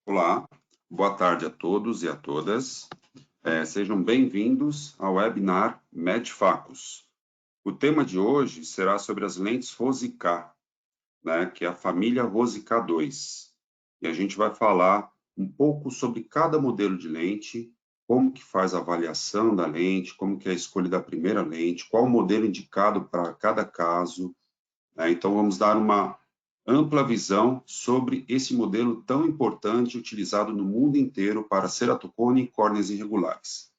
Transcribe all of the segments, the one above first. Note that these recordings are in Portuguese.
Olá, boa tarde a todos e a todas. Sejam bem-vindos ao webinar Medfacus. O tema de hoje será sobre as lentes Rose-K, né, que é a família Rose-K2. E a gente vai falar um pouco sobre cada modelo de lente, como que faz a avaliação da lente, como que é a escolha da primeira lente, qual o modelo indicado para cada caso, né? Então, vamos dar uma ampla visão sobre esse modelo tão importante utilizado no mundo inteiro para ceratocone e córneas irregulares.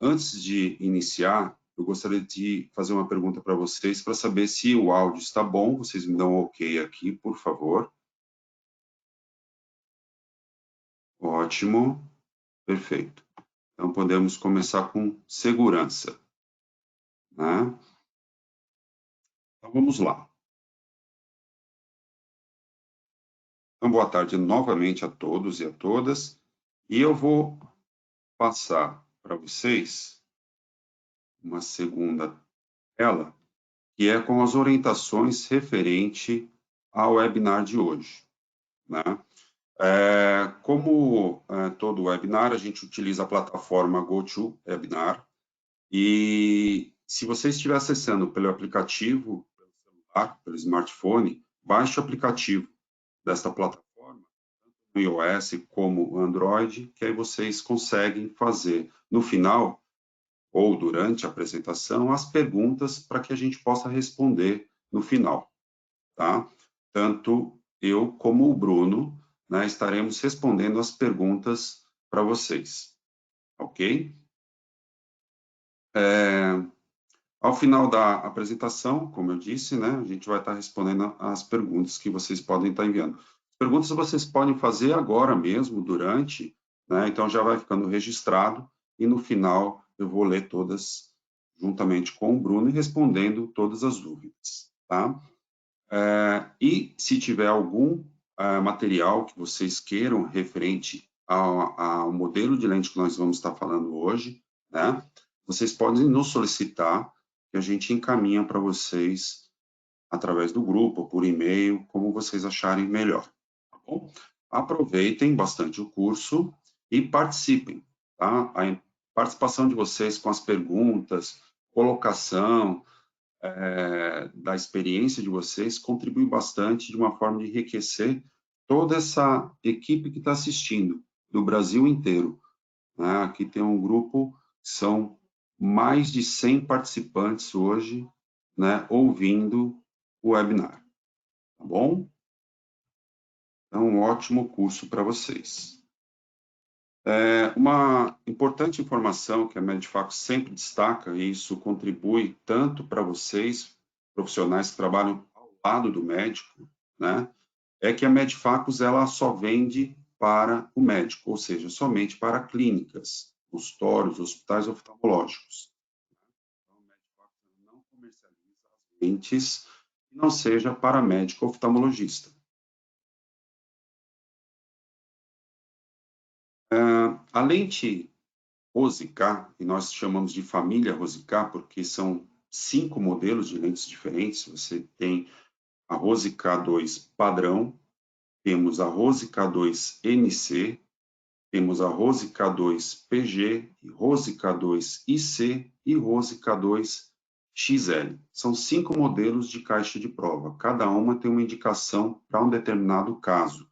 Antes de iniciar, eu gostaria de fazer uma pergunta para vocês para saber se o áudio está bom. Vocês me dão um ok aqui, por favor. Ótimo, perfeito. Então, podemos começar com segurança, né? Então, vamos lá. Então, boa tarde novamente a todos e a todas. E eu vou passar para vocês uma segunda tela, que é com as orientações referente ao webinar de hoje, né? Como todo webinar, a gente utiliza a plataforma GoToWebinar, e se você estiver acessando pelo aplicativo, pelo celular, pelo smartphone, baixe o aplicativo desta plataforma, tanto no iOS como Android, que aí vocês conseguem fazer, no final, ou durante a apresentação, as perguntas para que a gente possa responder no final, tá? Tanto eu como o Bruno, né, estaremos respondendo as perguntas para vocês, ok? Ao final da apresentação, como eu disse, né, a gente vai estar respondendo as perguntas que vocês podem estar enviando. As perguntas vocês podem fazer agora mesmo, durante, né, então já vai ficando registrado, e no final eu vou ler todas juntamente com o Bruno e respondendo todas as dúvidas, tá? E se tiver algum material que vocês queiram referente ao modelo de lente que nós vamos estar falando hoje, né, vocês podem nos solicitar, que a gente encaminha para vocês através do grupo, por e-mail, como vocês acharem melhor, tá bom? Aproveitem bastante o curso e participem, tá? A participação de vocês com as perguntas, colocação da experiência de vocês contribui bastante de uma forma de enriquecer toda essa equipe que está assistindo, do Brasil inteiro, né? Aqui tem um grupo, são mais de 100 participantes hoje, né, ouvindo o webinar, tá bom? Então, um ótimo curso para vocês. Uma importante informação que a Medfacus sempre destaca, e isso contribui tanto para vocês, profissionais que trabalham ao lado do médico, né, é que a Medfacus ela só vende para o médico, ou seja, somente para clínicas, consultórios, hospitais oftalmológicos. Então, a Medfacus não comercializa as lentes que não seja para médico oftalmologista. A lente Rose-K, e nós chamamos de família Rose-K, porque são 5 modelos de lentes diferentes. Você tem a Rose-K2 padrão, temos a Rose-K2 NC, temos a Rose-K2 PG, Rose-K2 IC e Rose-K2 XL. São 5 modelos de caixa de prova. Cada uma tem uma indicação para um determinado caso.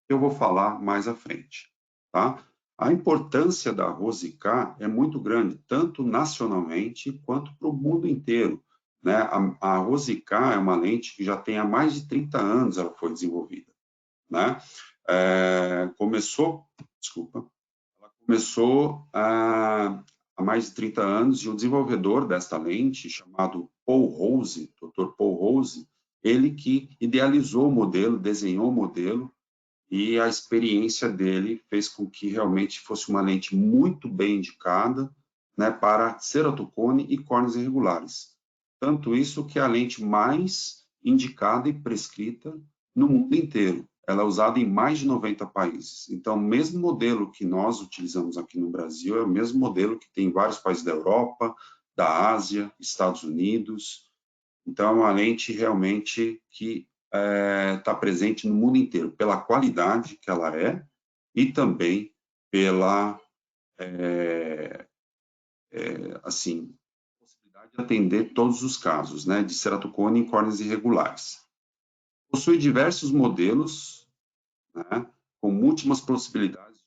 Eu vou falar mais à frente, tá? A importância da Rose-K é muito grande, tanto nacionalmente quanto para o mundo inteiro, né? A Rose-K é uma lente que já tem há mais de 30 anos ela foi desenvolvida, né? Ela começou há mais de 30 anos e o desenvolvedor desta lente, chamado Paul Rose, Dr. Paul Rose, ele que idealizou o modelo, desenhou o modelo, e a experiência dele fez com que realmente fosse uma lente muito bem indicada, né, para ceratocone e córneas irregulares. Tanto isso que é a lente mais indicada e prescrita no mundo inteiro. Ela é usada em mais de 90 países. Então, o mesmo modelo que nós utilizamos aqui no Brasil é o mesmo modelo que tem em vários países da Europa, da Ásia, Estados Unidos. Então, é uma lente realmente que está presente no mundo inteiro, pela qualidade que ela é e também pela, assim, possibilidade de atender todos os casos, né, de ceratocone em córneas irregulares. Possui diversos modelos, né, com múltiplas possibilidades.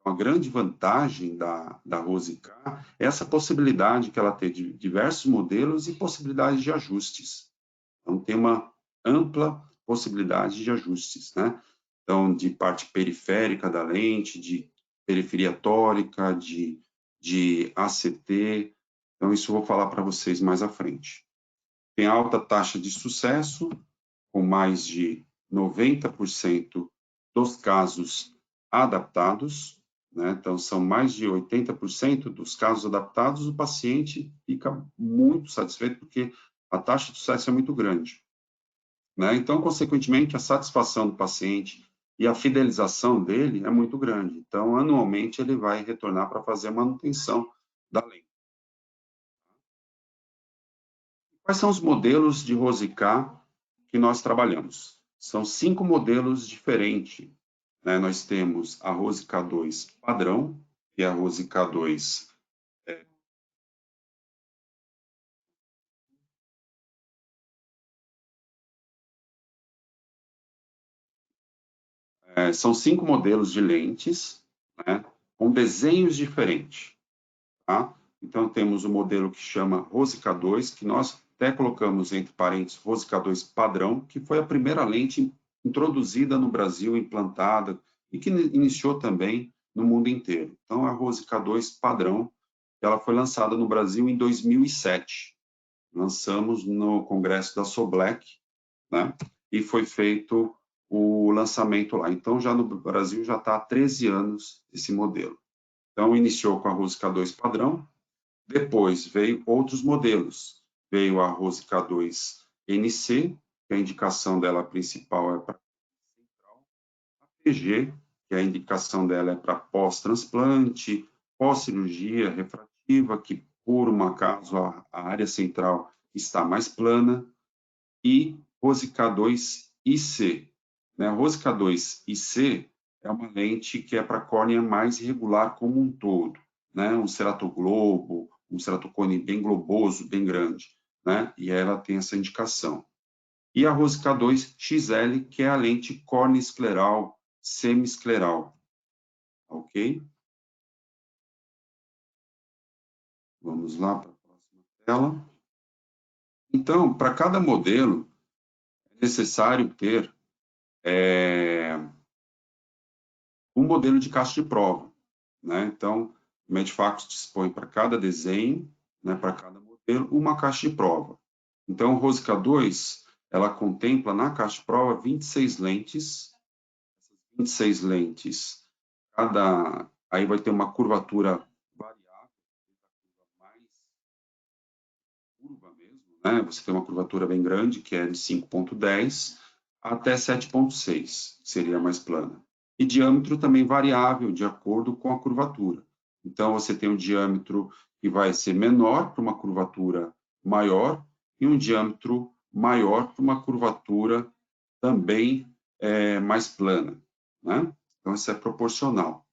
A grande vantagem da Rose-K é essa possibilidade que ela tem de diversos modelos e possibilidades de ajustes. Então, tem uma ampla possibilidade de ajustes, né? Então, de parte periférica da lente, de periferia tórica, de ACT. Então, isso eu vou falar para vocês mais à frente. Tem alta taxa de sucesso, com mais de 90% dos casos adaptados, né? Então, são mais de 80% dos casos adaptados, o paciente fica muito satisfeito, porque a taxa de sucesso é muito grande, né? Então, consequentemente, a satisfação do paciente e a fidelização dele é muito grande. Então, anualmente, ele vai retornar para fazer a manutenção da lente. Quais são os modelos de Rose-K que nós trabalhamos? São 5 modelos diferentes, né? Nós temos a Rose-K2 padrão, que é a Rose-K2 são 5 modelos de lentes, né, com desenhos diferentes. Tá? Então, temos o modelo que chama Rose-K2, que nós até colocamos entre parênteses Rose-K2 padrão, que foi a primeira lente introduzida no Brasil, implantada, e que iniciou também no mundo inteiro. Então, a Rose-K2 padrão, ela foi lançada no Brasil em 2007. Lançamos no congresso da Soblec, né? E foi feito o lançamento lá. Então, já no Brasil já está há 13 anos esse modelo. Então, iniciou com a Rose K2 padrão, depois veio outros modelos. Veio a Rose K2 NC, que a indicação dela principal é para central, a PG, que a indicação dela é para pós-transplante, pós-cirurgia refrativa, que por um acaso a área central está mais plana, e Rose K2 IC. Né? A Rose K2 IC é uma lente que é para córnea mais irregular como um todo, né? Um ceratoglobo, um ceratocone bem globoso, bem grande, né? E ela tem essa indicação. E a Rose K2 XL, que é a lente corneoescleral semiescleral, ok? Vamos lá para a próxima tela. Então, para cada modelo, é necessário ter um modelo de caixa de prova, né? Então, o Medfacus dispõe para cada desenho, né, para cada modelo, uma caixa de prova. Então, o Rose-K 2, ela contempla na caixa de prova 26 lentes, 26 lentes, aí vai ter uma curvatura variável, mais curva mesmo, né? Você tem uma curvatura bem grande, que é de 5,10 até 7,6, seria mais plana. E diâmetro também variável, de acordo com a curvatura. Então, você tem um diâmetro que vai ser menor para uma curvatura maior e um diâmetro maior para uma curvatura também mais plana, né? Então, isso é proporcional,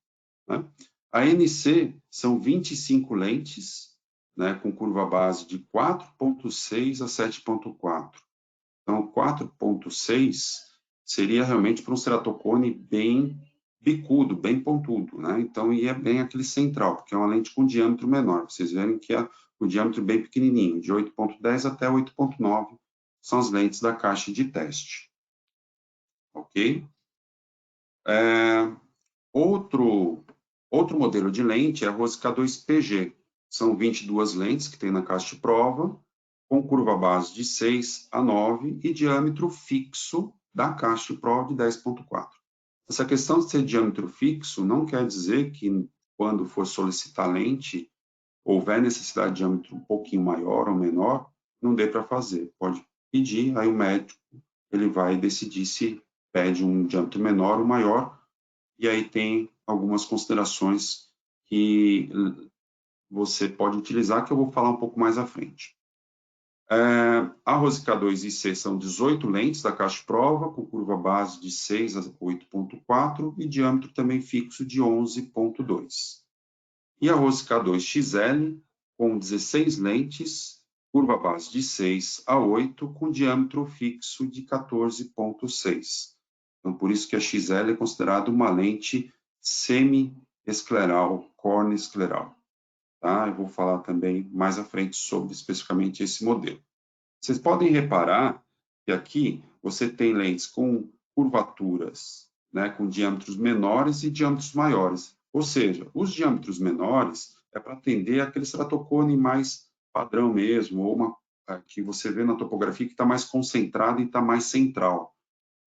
né? A NC são 25 lentes, né, com curva base de 4,6 a 7,4. Então, 4,6 seria realmente para um ceratocone bem bicudo, bem pontudo, né? Então, e é bem aquele central, porque é uma lente com diâmetro menor. Vocês verem que é o diâmetro bem pequenininho, de 8,10 até 8,9, são as lentes da caixa de teste. Ok? Outro modelo de lente é a Rose K2 PG. São 22 lentes que tem na caixa de prova, com curva base de 6 a 9 e diâmetro fixo da caixa de prova de 10,4. Essa questão de ser diâmetro fixo não quer dizer que, quando for solicitar lente, houver necessidade de diâmetro um pouquinho maior ou menor, não dê para fazer. Pode pedir, aí o médico ele vai decidir se pede um diâmetro menor ou maior, e aí tem algumas considerações que você pode utilizar, que eu vou falar um pouco mais à frente. A Rose K2 e C são 18 lentes da caixa de prova, com curva base de 6 a 8,4 e diâmetro também fixo de 11,2. E a Rose K2 XL, com 16 lentes, curva base de 6 a 8, com diâmetro fixo de 14,6. Então, por isso que a XL é considerada uma lente semi-escleral, corneoescleral. Tá? Eu vou falar também mais à frente sobre especificamente esse modelo. Vocês podem reparar que aqui você tem lentes com curvaturas, né, com diâmetros menores e diâmetros maiores. Ou seja, os diâmetros menores é para atender aquele ceratocone mais padrão mesmo, ou uma que você vê na topografia que está mais concentrada e está mais central.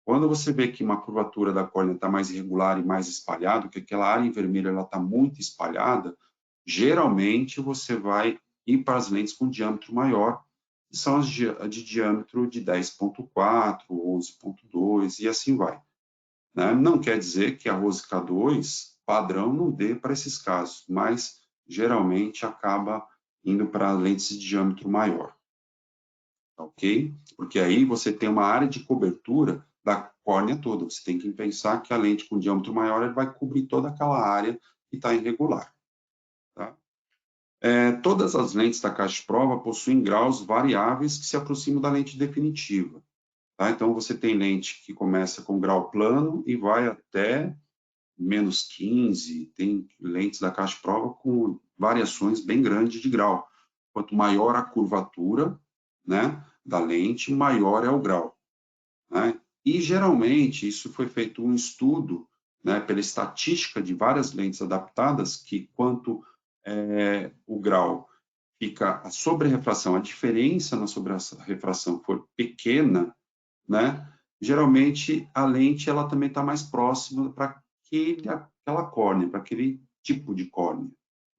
Quando você vê que uma curvatura da córnea está mais irregular e mais espalhada, que aquela área em vermelho está muito espalhada, geralmente você vai ir para as lentes com diâmetro maior, que são as de diâmetro de 10,4, 11,2 e assim vai. Né? Não quer dizer que a Rose K2 padrão não dê para esses casos, mas geralmente acaba indo para lentes de diâmetro maior. Ok? Porque aí você tem uma área de cobertura da córnea toda. Você tem que pensar que a lente com diâmetro maior ele vai cobrir toda aquela área que está irregular. Tá? Todas as lentes da caixa de prova possuem graus variáveis que se aproximam da lente definitiva. Tá? Então, você tem lente que começa com grau plano e vai até menos 15, tem lentes da caixa de prova com variações bem grandes de grau. Quanto maior a curvatura, né, da lente, maior é o grau. Né? E, geralmente, isso foi feito um estudo, né, pela estatística de várias lentes adaptadas, que quanto o grau fica a sobre-refração, a diferença na sobre-refração for pequena, né, geralmente a lente ela também está mais próxima para aquela córnea, para aquele tipo de córnea.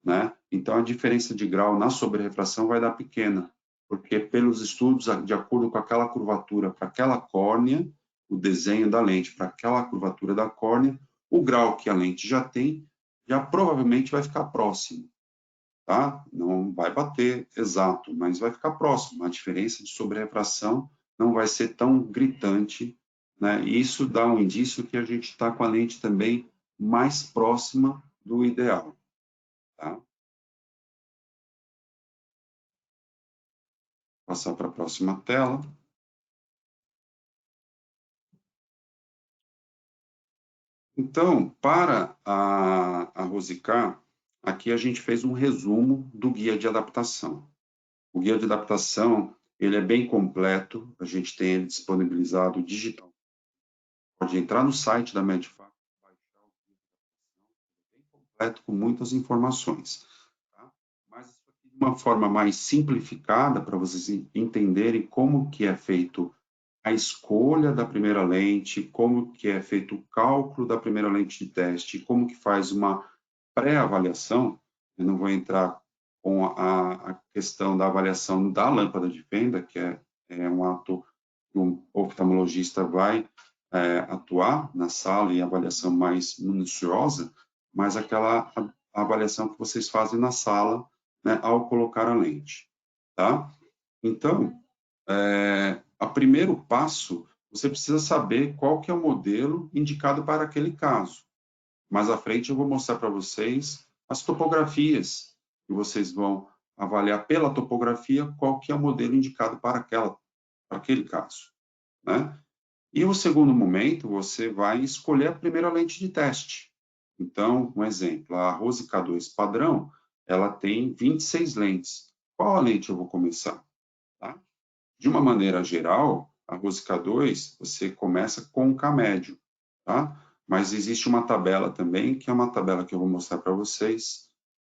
Né? Então, a diferença de grau na sobre-refração vai dar pequena, porque pelos estudos, de acordo com aquela curvatura para aquela córnea, o desenho da lente para aquela curvatura da córnea, o grau que a lente já tem, já provavelmente vai ficar próximo. Tá? Não vai bater exato, mas vai ficar próximo. A diferença de sobre-refração não vai ser tão gritante, né? E isso dá um indício que a gente está com a lente também mais próxima do ideal. Tá? Passar para a próxima tela. Então, para a Rosicar, aqui a gente fez um resumo do guia de adaptação. O guia de adaptação, ele é bem completo, a gente tem ele disponibilizado digital. Pode entrar no site da Medfac, baixar o guia de adaptação, bem completo, com muitas informações. Tá? Mas isso aqui de uma forma mais simplificada, para vocês entenderem como que é feito a escolha da primeira lente, como que é feito o cálculo da primeira lente de teste, como que faz uma pré-avaliação. Eu não vou entrar com a questão da avaliação da lâmpada de fenda, que é um ato que um oftalmologista vai atuar na sala e avaliação mais minuciosa, mas aquela avaliação que vocês fazem na sala, né, ao colocar a lente, tá? Então, a primeiro passo, você precisa saber qual que é o modelo indicado para aquele caso. Mais à frente eu vou mostrar para vocês as topografias, que vocês vão avaliar pela topografia qual que é o modelo indicado para aquele caso. Né? E o segundo momento, você vai escolher a primeira lente de teste. Então, um exemplo, a Rose K2 padrão, ela tem 26 lentes. Qual a lente eu vou começar? Tá? De uma maneira geral, a Rose K2, você começa com o K médio, tá? Mas existe uma tabela também, que é uma tabela que eu vou mostrar para vocês,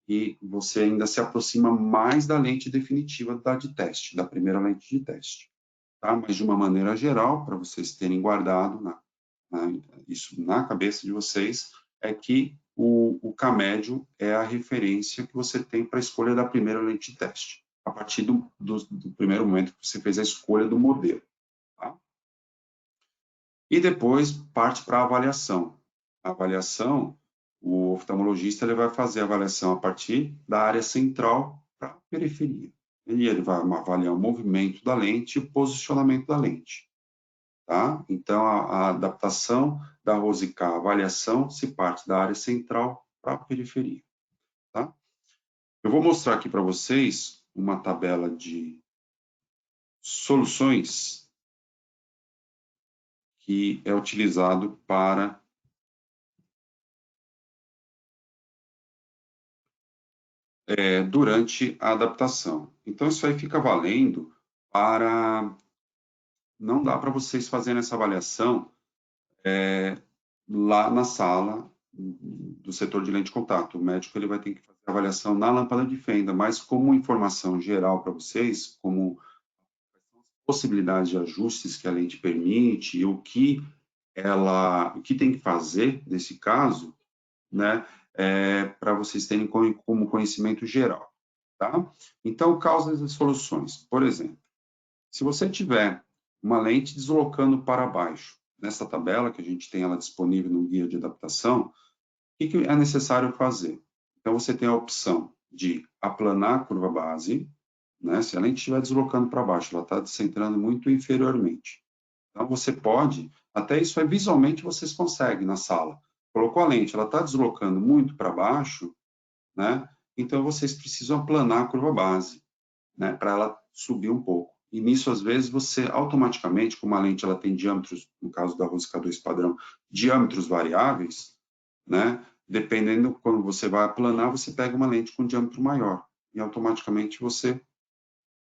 e você ainda se aproxima mais da lente definitiva da de teste, da primeira lente de teste. Tá? Mas de uma maneira geral, para vocês terem guardado isso na cabeça de vocês, é que o K médio é a referência que você tem para a escolha da primeira lente de teste, a partir do primeiro momento que você fez a escolha do modelo. Tá? E depois parte para a avaliação. A avaliação, o oftalmologista ele vai fazer a avaliação a partir da área central para a periferia. e ele vai avaliar o movimento da lente e o posicionamento da lente. Tá? Então, a adaptação da Rosicá, a avaliação, se parte da área central para a periferia. Tá? Eu vou mostrar aqui para vocês uma tabela de soluções que é utilizado para durante a adaptação. Então, isso aí fica valendo para... Não dá para vocês fazerem essa avaliação lá na sala do setor de lente de contato. O médico ele vai ter que fazer a avaliação na lâmpada de fenda, mas como informação geral para vocês, como possibilidades de ajustes que a lente permite e o que tem que fazer nesse caso, né, para vocês terem como conhecimento geral, tá? Então, causas e soluções. Por exemplo, se você tiver uma lente deslocando para baixo, nessa tabela que a gente tem ela disponível no guia de adaptação, o que é necessário fazer? Então, você tem a opção de aplanar a curva base, né? Se a lente estiver deslocando para baixo, ela está descentrando muito inferiormente. Então, você pode, até isso é visualmente vocês conseguem na sala. Colocou a lente, ela está deslocando muito para baixo, né? Então, vocês precisam aplanar a curva base, né? Para ela subir um pouco. E nisso, às vezes, você automaticamente, como a lente ela tem diâmetros, no caso da Rosca 2 padrão, diâmetros variáveis, né? Dependendo, quando você vai aplanar, você pega uma lente com diâmetro maior e automaticamente você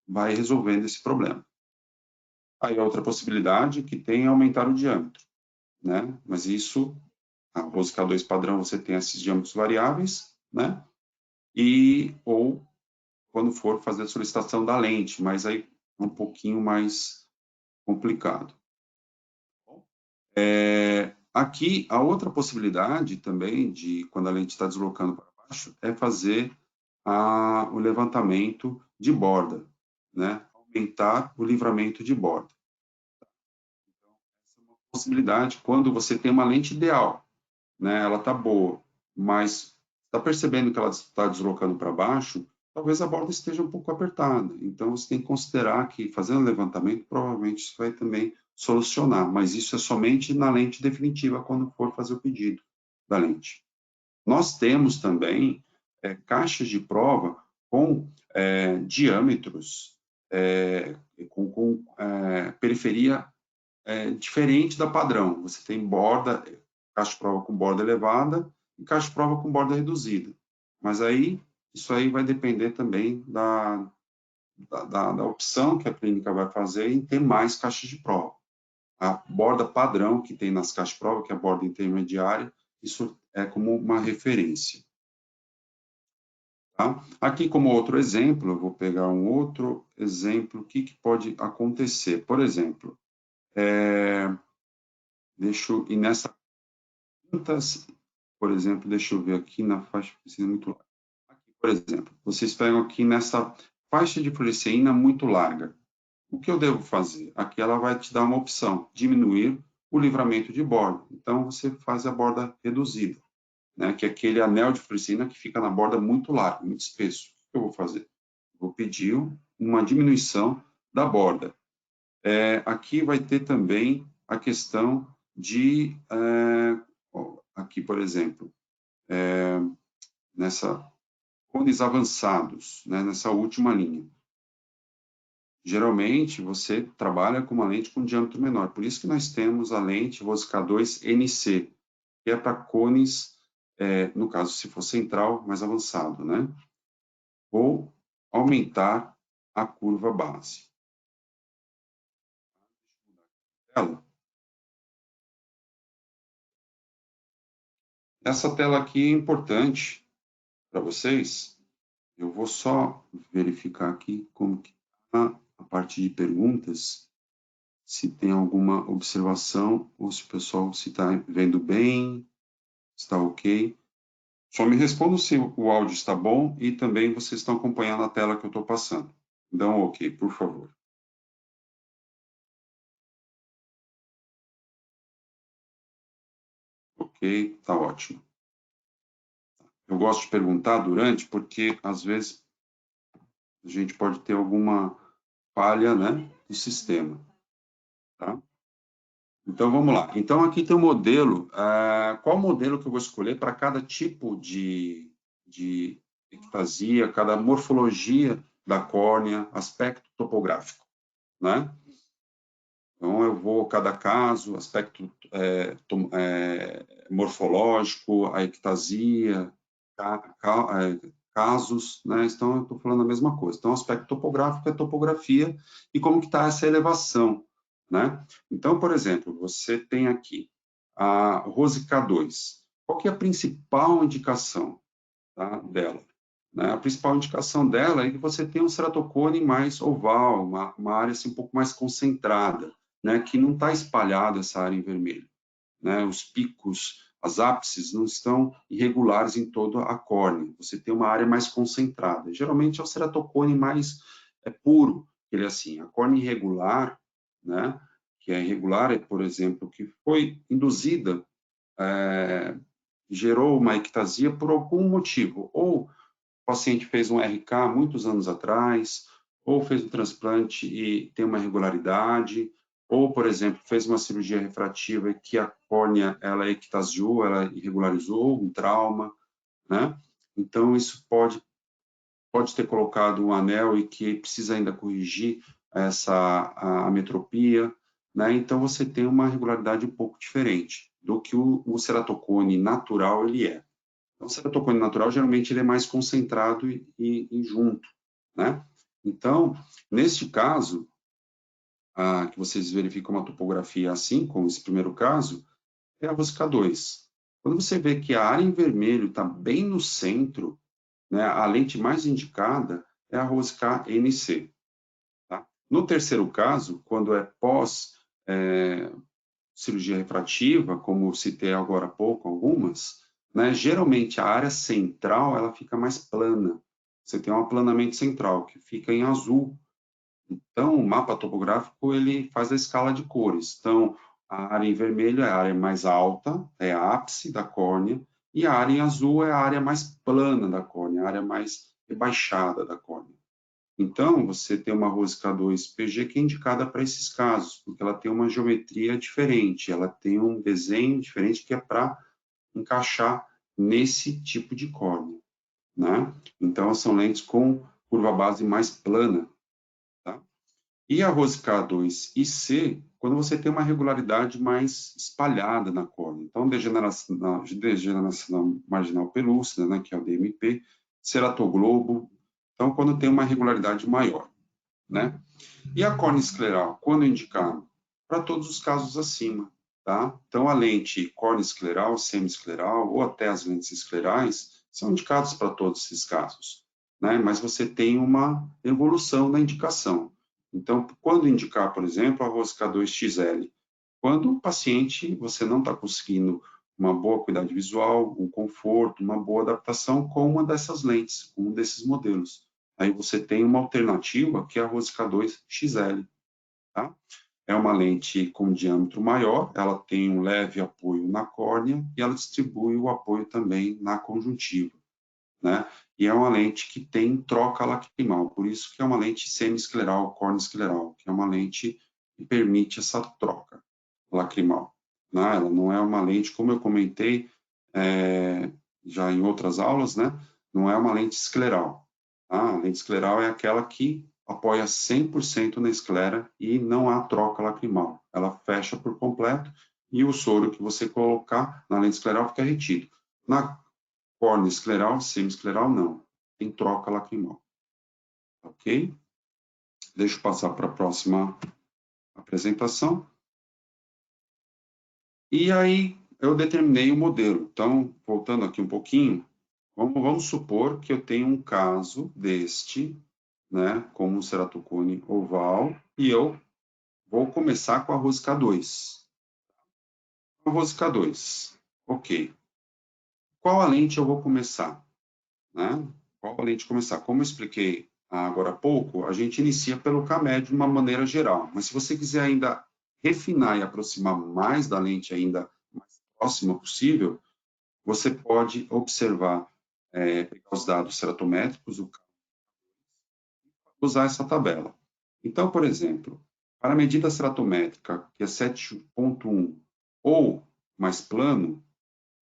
vai resolvendo esse problema. Aí outra possibilidade que tem é aumentar o diâmetro, né? Mas isso, a Rosca 2 padrão, você tem esses diâmetros variáveis, né? Ou quando for fazer a solicitação da lente, mas aí é um pouquinho mais complicado. Aqui, a outra possibilidade também, de quando a lente está deslocando para baixo, é fazer o levantamento de borda, né? Aumentar o livramento de borda. Então, essa é uma possibilidade quando você tem uma lente ideal, né? Ela está boa, mas está percebendo que ela está deslocando para baixo, talvez a borda esteja um pouco apertada. Então, você tem que considerar que, fazendo o levantamento, provavelmente isso vai também solucionar, mas isso é somente na lente definitiva, quando for fazer o pedido da lente. Nós temos também caixas de prova com diâmetros, com periferia diferente da padrão. Você tem borda, caixa de prova com borda elevada e caixa de prova com borda reduzida. Mas aí, isso aí vai depender também da opção que a clínica vai fazer em ter mais caixas de prova. A borda padrão que tem nas caixas de prova, que é a borda intermediária, isso é como uma referência. Tá? Aqui, como outro exemplo, eu vou pegar um outro exemplo, o que pode acontecer. Por exemplo, deixa eu ir nessa quintas, por exemplo, deixa eu ver aqui na faixa de muito larga. Aqui, por exemplo, vocês pegam aqui nessa faixa de fluoresceína muito larga. O que eu devo fazer? Aqui ela vai te dar uma opção, diminuir o livramento de borda. Então, você faz a borda reduzida, né? Que é aquele anel de fluoresceína que fica na borda muito largo, muito espesso. O que eu vou fazer? Vou pedir uma diminuição da borda. Aqui vai ter também a questão de, aqui, por exemplo, nessa cones avançados, né, nessa última linha. Geralmente, você trabalha com uma lente com diâmetro menor. Por isso que nós temos a lente Rosca 2 NC, que é para cones, no caso, se for central, mais avançado, né? Ou aumentar a curva base. Essa tela aqui é importante para vocês. Eu vou só verificar aqui como que está a parte de perguntas, se tem alguma observação ou se o pessoal se está vendo bem, está ok. Só me respondam se o áudio está bom e também vocês estão acompanhando a tela que eu estou passando. Dão ok, por favor. Ok, está ótimo. Eu gosto de perguntar durante, porque às vezes A gente pode ter alguma falha, né, do sistema, tá? Então, vamos lá. Então, aqui tem um modelo. Qual modelo que eu vou escolher para cada tipo de ectasia, cada morfologia da córnea, aspecto topográfico, né? Então, eu vou, cada caso, aspecto morfológico, a ectasia, casos, né? Então, eu estou falando a mesma coisa. Então, aspecto topográfico é topografia e como que está essa elevação, né? Então, por exemplo, você tem aqui a Rose K2. Qual que é a principal indicação, tá, dela? Né? A principal indicação dela é que você tem um ceratocone mais oval, uma área assim, um pouco mais concentrada, né? Que não está espalhada essa área em vermelho, né? Os picos, as ápices não estão irregulares em toda a córnea. Você tem uma área mais concentrada. Geralmente é o ceratocone mais puro, ele é assim. A córnea irregular, né? Que é irregular, é, por exemplo, que foi induzida, gerou uma ectasia por algum motivo, ou o paciente fez um RK muitos anos atrás, ou fez um transplante e tem uma irregularidade, ou, por exemplo, fez uma cirurgia refrativa e que a córnea ela ectasiou, ela irregularizou, um trauma, né? Então, isso pode ter colocado um anel e que precisa ainda corrigir a ametropia, né? Então, você tem uma regularidade um pouco diferente do que o ceratocone natural ele é. Então, o ceratocone natural, geralmente, ele é mais concentrado e junto, né? Então, neste caso, que vocês verificam uma topografia assim, como esse primeiro caso, é a Rosca 2. Quando você vê que a área em vermelho está bem no centro, né, a lente mais indicada é a Rosca NC. Tá? No terceiro caso, quando é pós cirurgia refrativa, como citei agora há pouco, algumas, né, geralmente a área central ela fica mais plana. Você tem um aplanamento central que fica em azul. Então, o mapa topográfico ele faz a escala de cores. Então, a área em vermelho é a área mais alta, é a ápice da córnea, e a área em azul é a área mais plana da córnea, a área mais rebaixada da córnea. Então, você tem uma rosca 2PG que é indicada para esses casos, porque ela tem uma geometria diferente, ela tem um desenho diferente que é para encaixar nesse tipo de córnea, né? Então, são lentes com curva base mais plana, tá? E a rosca 2 e C, quando você tem uma regularidade mais espalhada na córnea. Então, degeneração marginal pelúcida, né, que é o DMP, ceratoglobo. Então, quando tem uma regularidade maior, né? E a córnea escleral, quando indicado? Para todos os casos acima, tá? Então, a lente córnea escleral, semi-escleral ou até as lentes esclerais são indicados para todos esses casos, né? Mas você tem uma evolução na indicação. Então, quando indicar, por exemplo, a rosca 2XL? Quando o paciente, você não está conseguindo uma boa qualidade visual, um conforto, uma boa adaptação com uma dessas lentes, um desses modelos. Aí você tem uma alternativa que é a rosca 2XL, tá? É uma lente com diâmetro maior, ela tem um leve apoio na córnea e ela distribui o apoio também na conjuntiva, né? E é uma lente que tem troca lacrimal, por isso que é uma lente semi-escleral, córnea-escleral, que é uma lente que permite essa troca lacrimal, né? Ela não é uma lente, como eu comentei já em outras aulas, né? Não é uma lente escleral. Tá? A lente escleral é aquela que apoia 100% na esclera e não há troca lacrimal. Ela fecha por completo e o soro que você colocar na lente escleral fica retido. Na córnea escleral, semi-escleral, não. Tem troca lacrimal. Ok? Deixa eu passar para a próxima apresentação. E aí eu determinei o modelo. Então, voltando aqui um pouquinho, vamos supor que eu tenho um caso deste, né, com um ceratocone oval, e eu vou começar com a rosca 2. A rosca 2, ok. Qual a lente eu vou começar? Né? Qual a lente começar? Como eu expliquei agora há pouco, a gente inicia pelo K-médio de uma maneira geral, mas se você quiser ainda refinar e aproximar mais da lente ainda mais próxima possível, você pode observar, pegar os dados ceratométricos, usar essa tabela. Então, por exemplo, para a medida ceratométrica, que é 7.1 ou mais plano,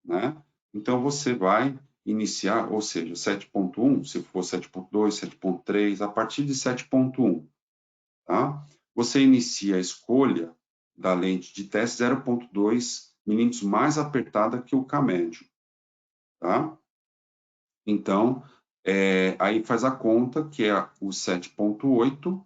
né? Então, você vai iniciar, ou seja, 7.1, se for 7.2, 7.3, a partir de 7.1, tá? Você inicia a escolha da lente de teste 0.2 milímetros mais apertada que o K médio, tá? Então, aí faz a conta, que é o 7.8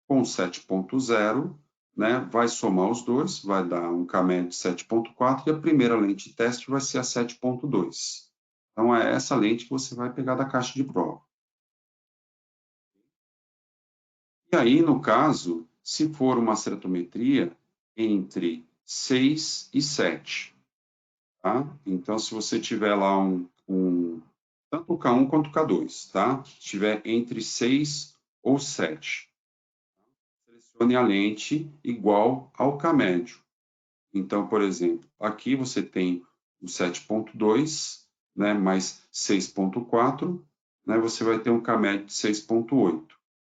com 7.0, né? Vai somar os dois, vai dar um K médio de 7.4 e a primeira lente de teste vai ser a 7.2. Então, é essa lente que você vai pegar da caixa de prova. E aí, no caso, se for uma ceratometria entre 6 e 7, tá? Então, se você tiver lá tanto o K1 quanto o K2, tá? Se tiver entre 6 ou 7, selecione a lente igual ao K médio. Então, por exemplo, aqui você tem o 7.2, né, mais 6.4, né, você vai ter um K médio de 6.8.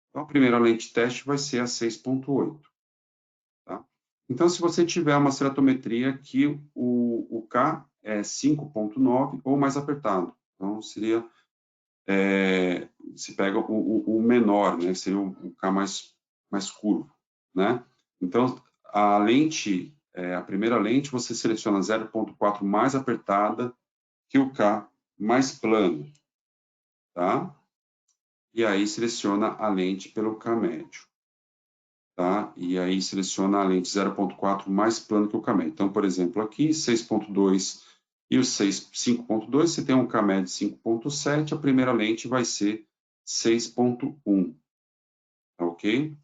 Então, a primeira lente de teste vai ser a 6.8. Tá? Então, se você tiver uma ceratometria que o K é 5.9 ou mais apertado, então seria, se pega o menor, né, seria o K mais curvo, né? Então, a lente, a primeira lente, você seleciona 0.4 mais apertada que o K mais plano, tá? E aí seleciona a lente pelo K médio. Tá? E aí seleciona a lente 0.4 mais plano que o K médio. Então, por exemplo, aqui 6.2 e o 5.2, você tem um K médio de 5.7, a primeira lente vai ser 6.1, tá ok?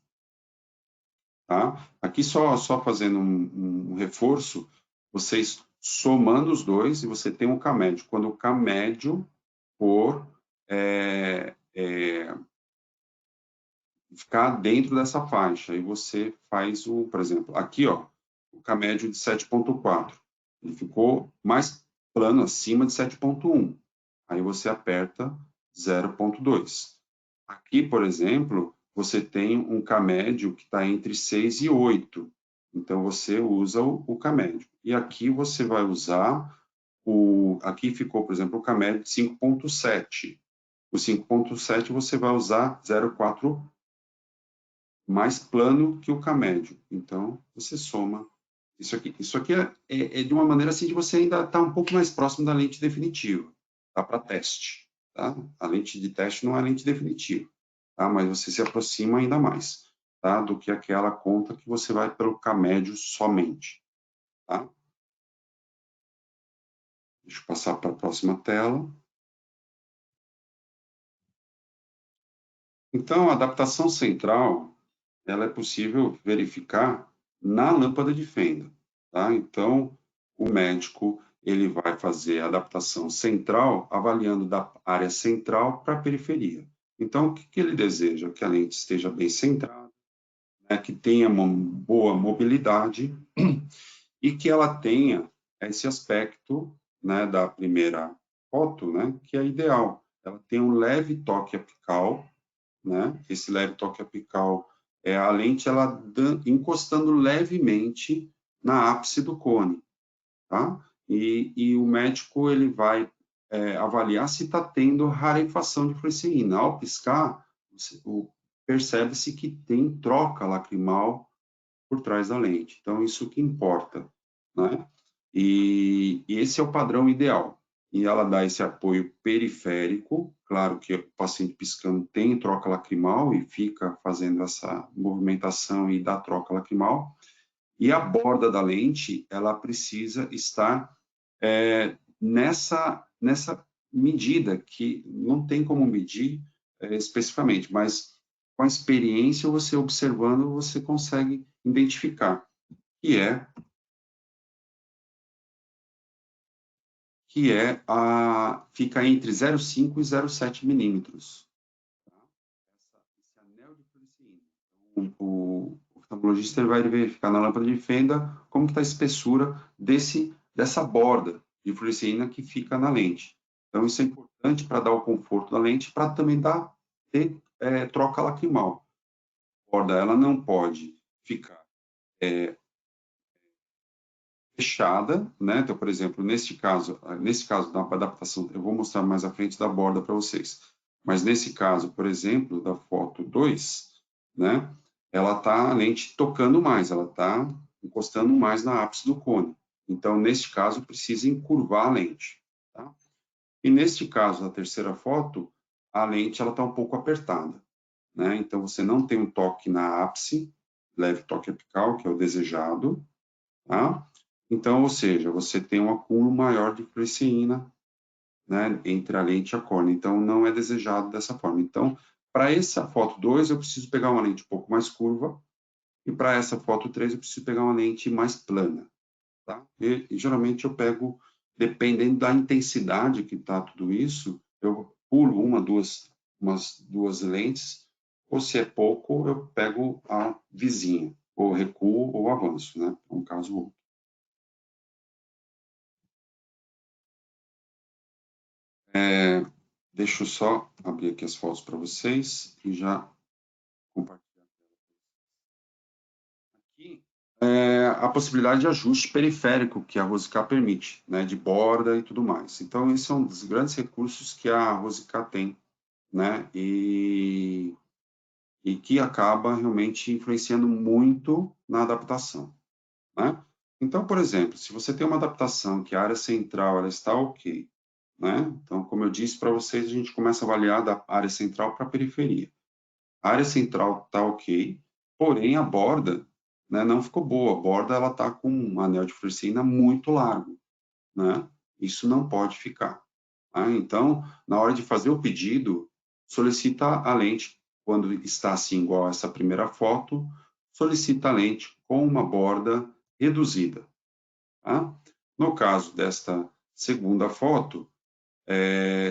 Tá? Aqui só fazendo um reforço, vocês somando os dois e você tem um K médio. Quando o K médio for ficar dentro dessa faixa. Aí você faz por exemplo, aqui, ó, o K médio de 7.4. Ele ficou mais plano acima de 7.1. Aí você aperta 0.2. Aqui, por exemplo, você tem um K médio que está entre 6 e 8. Então, você usa o K médio. E aqui você vai usar aqui ficou, por exemplo, o K médio de 5.7. O 5.7 você vai usar 0,4 mais plano que o K médio. Então, você soma isso aqui. Isso aqui é de uma maneira assim de você ainda estar um pouco mais próximo da lente definitiva, tá? Para teste, tá? A lente de teste não é a lente definitiva, tá? Mas você se aproxima ainda mais, tá? Do que aquela conta que você vai pelo K médio somente, tá? Deixa eu passar para a próxima tela. Então, a adaptação central, ela é possível verificar na lâmpada de fenda, tá? Então, o médico, ele vai fazer a adaptação central, avaliando da área central para a periferia. Então, o que ele deseja? Que a lente esteja bem centrada, né, que tenha uma boa mobilidade e que ela tenha esse aspecto, né, da primeira foto, né, que é ideal. Ela tem um leve toque apical, né? Esse leve toque apical é a lente ela encostando levemente na ápice do cone, tá? E o médico ele vai avaliar se está tendo rarefação de fluoresceína. Ao piscar, percebe-se que tem troca lacrimal por trás da lente. Então, isso que importa, né? E esse é o padrão ideal. E ela dá esse apoio periférico, claro que o paciente piscando tem troca lacrimal e fica fazendo essa movimentação e dá troca lacrimal. E a borda da lente, ela precisa estar nessa medida, que não tem como medir especificamente, mas com a experiência, você observando, você consegue identificar, fica entre 0,5 e 0,7 milímetros. Tá? Esse anel de fluoresceína. Então, o oftalmologista ele vai verificar na lâmpada de fenda como está a espessura dessa borda de fluoresceína que fica na lente. Então, isso é importante para dar o conforto da lente, para também ter troca lacrimal. borda ela não pode ficar fechada, né? Então, por exemplo, nesse caso da adaptação, eu vou mostrar mais à frente da borda para vocês. Mas nesse caso, por exemplo, da foto 2, né? Ela está a lente tocando mais, ela está encostando mais na ápice do cone. Então, neste caso, precisa encurvar a lente, tá? E neste caso, na terceira foto, a lente ela está um pouco apertada, né? Então, você não tem um toque na ápice, leve toque apical, que é o desejado, tá? Então, ou seja, você tem um acúmulo maior de fluoresceína, né, entre a lente e a córnea. Então, não é desejado dessa forma. Então, para essa foto 2, eu preciso pegar uma lente um pouco mais curva, e para essa foto 3, eu preciso pegar uma lente mais plana, tá? E geralmente eu pego, dependendo da intensidade que está tudo isso, eu pulo umas duas lentes, ou se é pouco, eu pego a vizinha, ou recuo ou avanço, né? Um caso ou outro. Deixa eu só abrir aqui as fotos para vocês e já compartilhar. Aqui a possibilidade de ajuste periférico que a Rosicar permite, né, de borda e tudo mais. Então, esse é um dos grandes recursos que a Rosicar tem, né, e que acaba realmente influenciando muito na adaptação, né? Então, por exemplo, se você tem uma adaptação que a área central ela está ok, né? Então, como eu disse para vocês, a gente começa a avaliar da área central para a periferia. A área central está ok, porém a borda, né, não ficou boa. A borda ela está com um anel de fluoresceína muito largo, né? Isso não pode ficar. Tá? Então, na hora de fazer o pedido, solicita a lente, quando está assim igual a essa primeira foto, solicita a lente com uma borda reduzida. Tá? No caso desta segunda foto,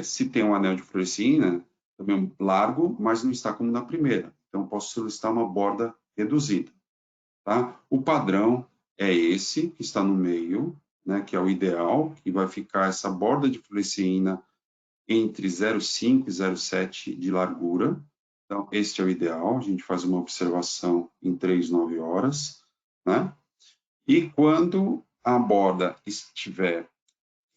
se tem um anel de fluoresceína, também largo, mas não está como na primeira. Então, posso solicitar uma borda reduzida. Tá? O padrão é esse, que está no meio, né, que é o ideal, que vai ficar essa borda de fluoresceína entre 0,5 e 0,7 de largura. Então, este é o ideal. A gente faz uma observação em 3, 9 horas. Né? E quando a borda estiver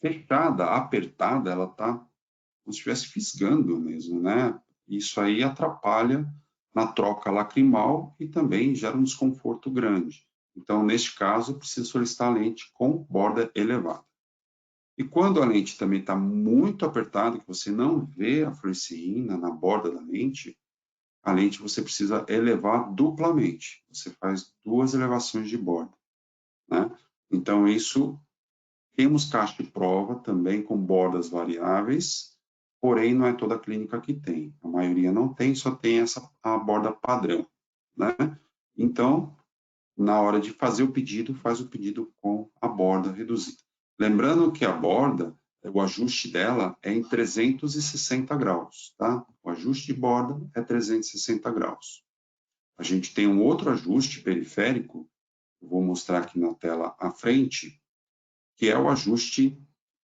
fechada, apertada, ela está como se estivesse fisgando mesmo, né? Isso aí atrapalha na troca lacrimal e também gera um desconforto grande. Então, neste caso, precisa solicitar a lente com borda elevada. E quando a lente também está muito apertada, que você não vê a fluoresceína na borda da lente, a lente você precisa elevar duplamente. Você faz 2 elevações de borda, né? Então, isso temos caixa de prova também com bordas variáveis, porém não é toda a clínica que tem. A maioria não tem, só tem a borda padrão, né? Então, na hora de fazer o pedido, faz o pedido com a borda reduzida. Lembrando que a borda, o ajuste dela é em 360 graus, tá? O ajuste de borda é 360 graus. A gente tem um outro ajuste periférico, eu vou mostrar aqui na tela à frente, que é o ajuste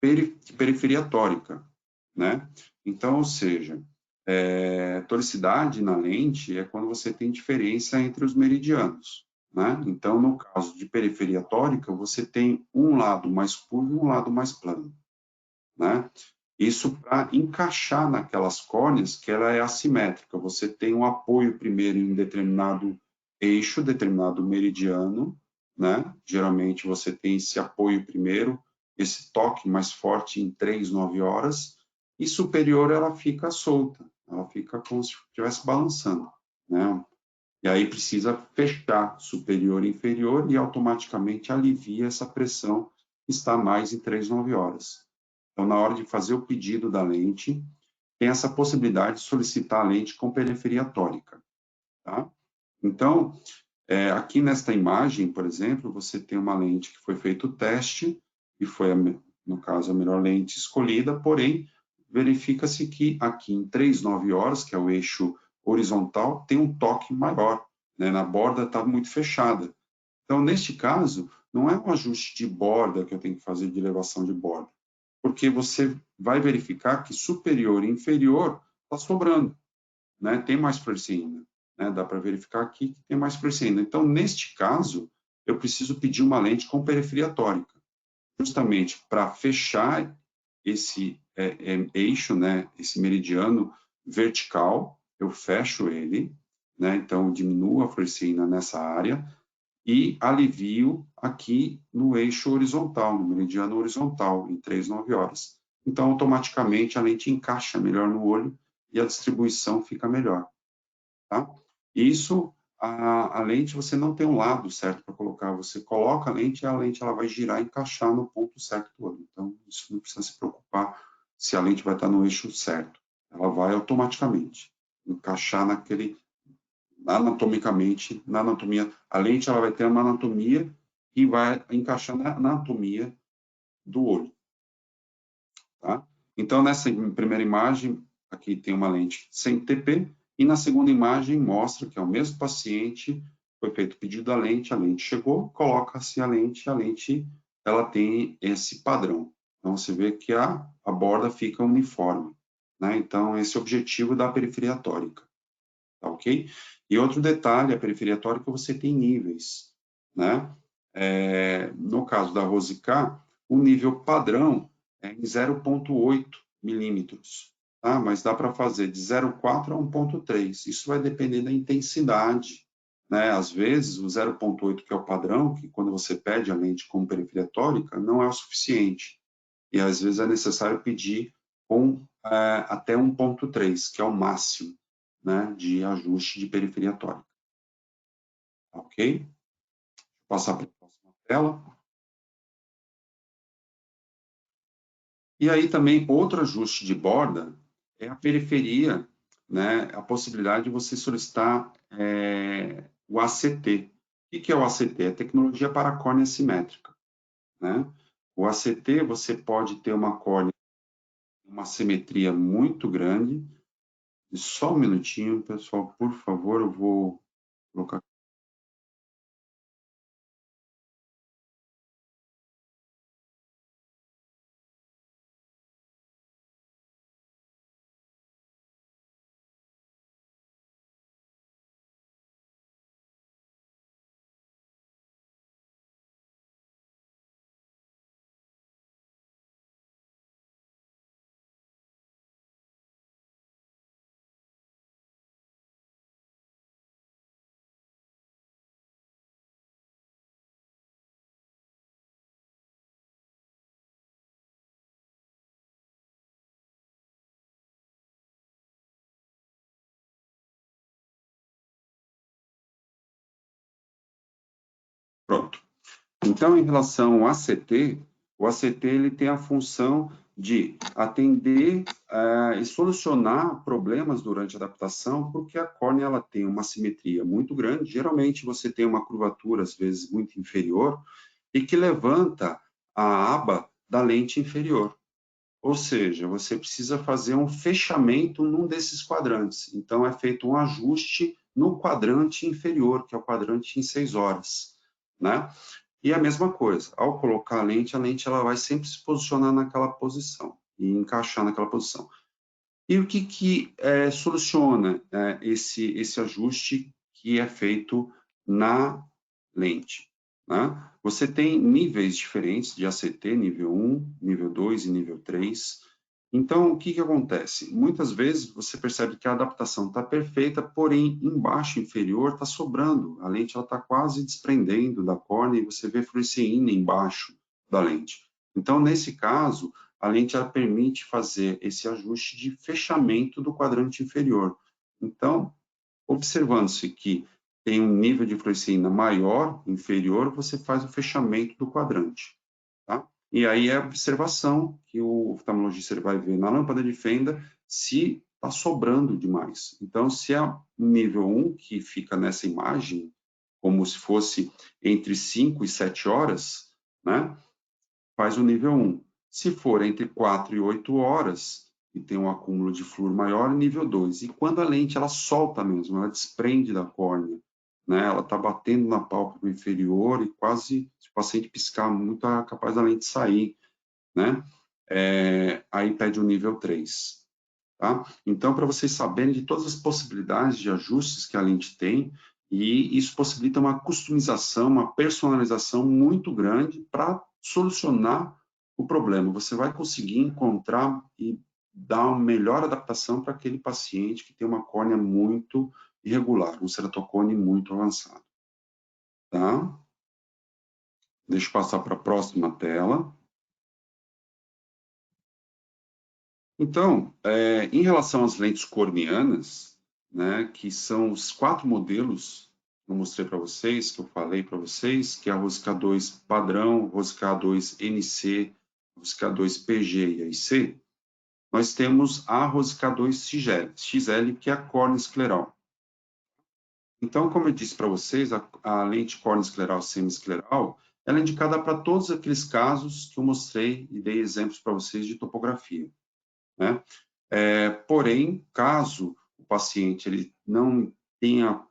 de periferia tórica, né? Então, ou seja, toricidade na lente é quando você tem diferença entre os meridianos, né? Então, no caso de periferia tórica, você tem um lado mais curvo e um lado mais plano, né? Isso para encaixar naquelas córneas que ela é assimétrica. Você tem um apoio primeiro em um determinado eixo, determinado meridiano, né? Geralmente você tem esse apoio primeiro, esse toque mais forte em 3, 9 horas, e superior ela fica solta, ela fica como se estivesse balançando, né? E aí precisa fechar superior e inferior e automaticamente alivia essa pressão que está mais em 3, 9 horas. Então, na hora de fazer o pedido da lente, tem essa possibilidade de solicitar a lente com periferia tórica. Tá? Então, aqui nesta imagem, por exemplo, você tem uma lente que foi feito o teste, e foi, no caso, a melhor lente escolhida, porém, verifica-se que aqui em 3, 9 horas, que é o eixo horizontal, tem um toque maior, né? Na borda está muito fechada. Então, neste caso, não é um ajuste de borda que eu tenho que fazer de elevação de borda, porque você vai verificar que superior e inferior está sobrando, né? Tem mais fluoresceína. né? Dá para verificar aqui que tem mais fluorescência. Então, neste caso, eu preciso pedir uma lente com periferia tórica, justamente para fechar esse eixo, né? Esse meridiano vertical, eu fecho ele, né? Então, diminuo a fluorescência nessa área e alivio aqui no eixo horizontal, no meridiano horizontal, em 3, 9 horas. Então, automaticamente, a lente encaixa melhor no olho e a distribuição fica melhor. Tá? Isso, a lente, você não tem um lado certo para colocar, você coloca a lente e a lente ela vai girar e encaixar no ponto certo do olho. Então, isso não precisa se preocupar se a lente vai estar no eixo certo. Ela vai automaticamente encaixar naquele, anatomicamente, na anatomia. A lente ela vai ter uma anatomia e vai encaixar na anatomia do olho. Tá? Então, nessa primeira imagem, aqui tem uma lente sem TP, e na segunda imagem mostra que é o mesmo paciente, foi feito o pedido da lente, a lente chegou, coloca-se a lente ela tem esse padrão. Então, você vê que a borda fica uniforme. Né? Então, esse é o objetivo da periferia tórica. Tá ok? E outro detalhe, a periferia tórica você tem níveis. Né? No caso da Rose K, o nível padrão é em 0,8 milímetros, tá? Mas dá para fazer de 0,4 a 1,3. Isso vai depender da intensidade, né? Às vezes, o 0,8, que é o padrão, que quando você pede a lente com periferia tórica, não é o suficiente. E às vezes é necessário pedir com até 1,3, que é o máximo, né, de ajuste de periferia tórica. Ok? Vou passar para a próxima tela. E aí também outro ajuste de borda é a periferia, né, a possibilidade de você solicitar o ACT. O que é o ACT? É tecnologia para córnea simétrica. Né? O ACT, você pode ter uma córnea, uma simetria muito grande. E só um minutinho, pessoal, por favor, eu vou colocar. Pronto. Então, em relação ao ACT, o ACT ele tem a função de atender e solucionar problemas durante a adaptação, porque a córnea ela tem uma simetria muito grande. Geralmente, você tem uma curvatura, às vezes, muito inferior, e que levanta a aba da lente inferior. Ou seja, você precisa fazer um fechamento num desses quadrantes. Então, é feito um ajuste no quadrante inferior, que é o quadrante em 6 horas. Né? E a mesma coisa, ao colocar a lente ela vai sempre se posicionar naquela posição e encaixar naquela posição. E o que soluciona esse ajuste que é feito na lente? Né? Você tem níveis diferentes de ACT, nível 1, nível 2 e nível 3. Então, o que acontece? Muitas vezes você percebe que a adaptação está perfeita, porém, embaixo inferior está sobrando. A lente está quase desprendendo da córnea e você vê fluoresceína embaixo da lente. Então, nesse caso, a lente ela permite fazer esse ajuste de fechamento do quadrante inferior. Então, observando-se que tem um nível de fluoresceína maior, inferior, você faz o fechamento do quadrante. Tá? E aí é a observação que o oftalmologista ele vai ver na lâmpada de fenda se está sobrando demais. Então, se é nível 1, que fica nessa imagem, como se fosse entre 5 e 7 horas, né, faz o nível 1. Se for entre 4 e 8 horas, e tem um acúmulo de flúor maior, nível 2. E quando a lente ela solta mesmo, ela desprende da córnea, né? Ela está batendo na pálpebra inferior e quase, se o paciente piscar muito, é capaz da lente sair, né? Aí pede o nível 3. tá? Então, para vocês saberem de todas as possibilidades de ajustes que a lente tem, e isso possibilita uma customização, uma personalização muito grande para solucionar o problema. Você vai conseguir encontrar e dar uma melhor adaptação para aquele paciente que tem uma córnea muito irregular, um ceratocone muito avançado, tá? Deixa eu passar para a próxima tela. Então, em relação às lentes corneanas, né, que são os 4 modelos que eu mostrei para vocês, que eu falei para vocês, que é a Rosca 2 padrão, Rosca 2 NC, Rosca 2 PG e IC, nós temos a Rosca 2 XL, que é a córnea escleral. Então, como eu disse para vocês, a lente córnea escleral semi-escleral, ela é indicada para todos aqueles casos que eu mostrei e dei exemplos para vocês de topografia, né? Porém, caso o paciente ele não tenha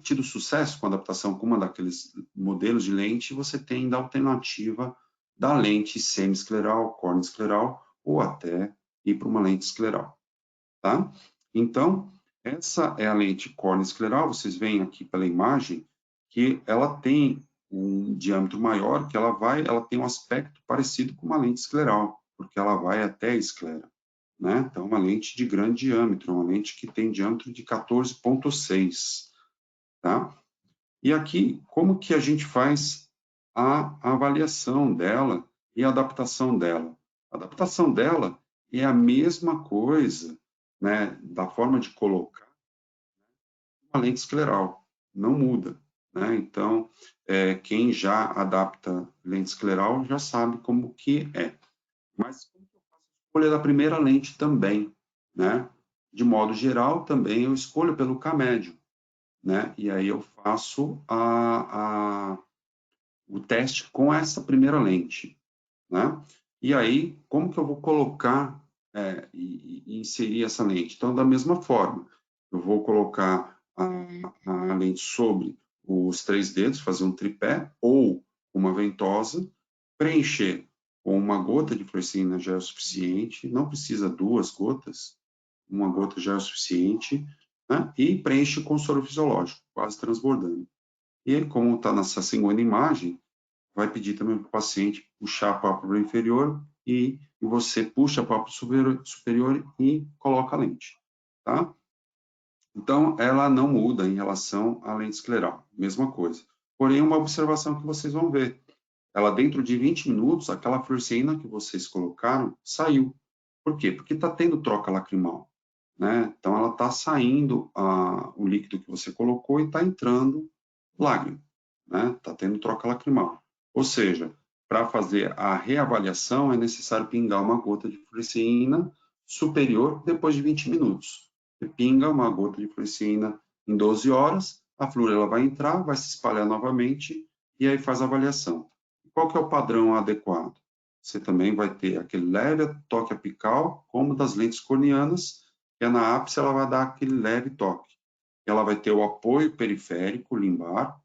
tido sucesso com a adaptação com uma daqueles modelos de lente, você tem ainda a alternativa da lente semi-escleral, córnea escleral, ou até ir para uma lente escleral, tá? Então, essa é a lente córnea escleral, vocês veem aqui pela imagem que ela tem um diâmetro maior, que ela tem um aspecto parecido com uma lente escleral, porque ela vai até a esclera, né? Então, uma lente de grande diâmetro, uma lente que tem diâmetro de 14,6, tá? E aqui, como que a gente faz a avaliação dela e a adaptação dela? A adaptação dela é a mesma coisa, né, da forma de colocar uma lente escleral, não muda, né? Então, quem já adapta lente escleral já sabe como que é. Mas como que eu faço a escolha da primeira lente também, né? De modo geral, também eu escolho pelo K médio, né? E aí eu faço o teste com essa primeira lente, né? E aí, como que eu vou colocar e inserir essa lente? Então, da mesma forma, eu vou colocar a lente sobre os 3 dedos, fazer um tripé ou uma ventosa, preencher com uma gota de fluorescina já é o suficiente, não precisa 2 gotas, uma gota já é o suficiente, né? E preenche com soro fisiológico, quase transbordando. E aí, como está nessa segunda imagem, vai pedir também para o paciente puxar a pálpebra inferior e você puxa a pálpebra superior e coloca a lente, tá? Então, ela não muda em relação à lente escleral, mesma coisa. Porém, uma observação que vocês vão ver, ela dentro de 20 minutos, aquela fluoresceína que vocês colocaram saiu. Por quê? Porque está tendo troca lacrimal, né? Então, ela está saindo o líquido que você colocou e está entrando lágrima, né? Está tendo troca lacrimal. Ou seja, para fazer a reavaliação é necessário pingar uma gota de fluoresceína superior depois de 20 minutos. Você pinga uma gota de fluoresceína em 12 horas, a flúor ela vai entrar, vai se espalhar novamente e aí faz a avaliação. Qual que é o padrão adequado? Você também vai ter aquele leve toque apical, como das lentes corneanas, que é na ápice ela vai dar aquele leve toque. Ela vai ter o apoio periférico limbar,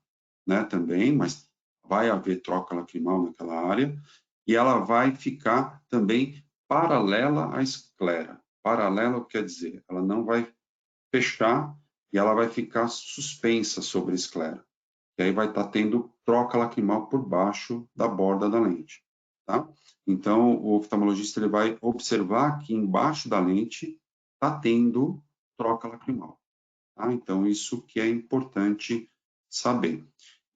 né, também, mas vai haver troca lacrimal naquela área, e ela vai ficar também paralela à esclera. Paralela quer dizer, ela não vai fechar e ela vai ficar suspensa sobre a esclera. E aí vai estar tendo troca lacrimal por baixo da borda da lente, tá? Então, o oftalmologista ele vai observar que embaixo da lente está tendo troca lacrimal, tá? Então, isso que é importante saber.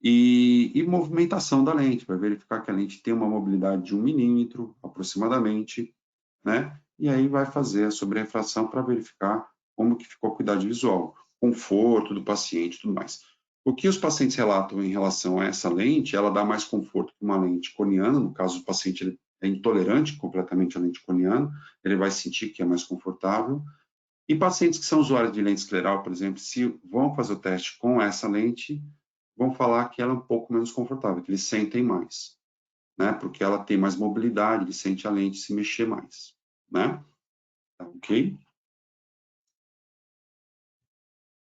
E movimentação da lente, vai verificar que a lente tem uma mobilidade de 1 milímetro aproximadamente, né? E aí vai fazer a sobrerrefração para verificar como que ficou a acuidade visual, conforto do paciente e tudo mais. O que os pacientes relatam em relação a essa lente, ela dá mais conforto que uma lente corneana, no caso o paciente ele é intolerante completamente à lente corneana, ele vai sentir que é mais confortável. E pacientes que são usuários de lente escleral, por exemplo, se vão fazer o teste com essa lente, vão falar que ela é um pouco menos confortável, que eles sentem mais, né? Porque ela tem mais mobilidade, ele sente a lente se mexer mais, né? Tá ok?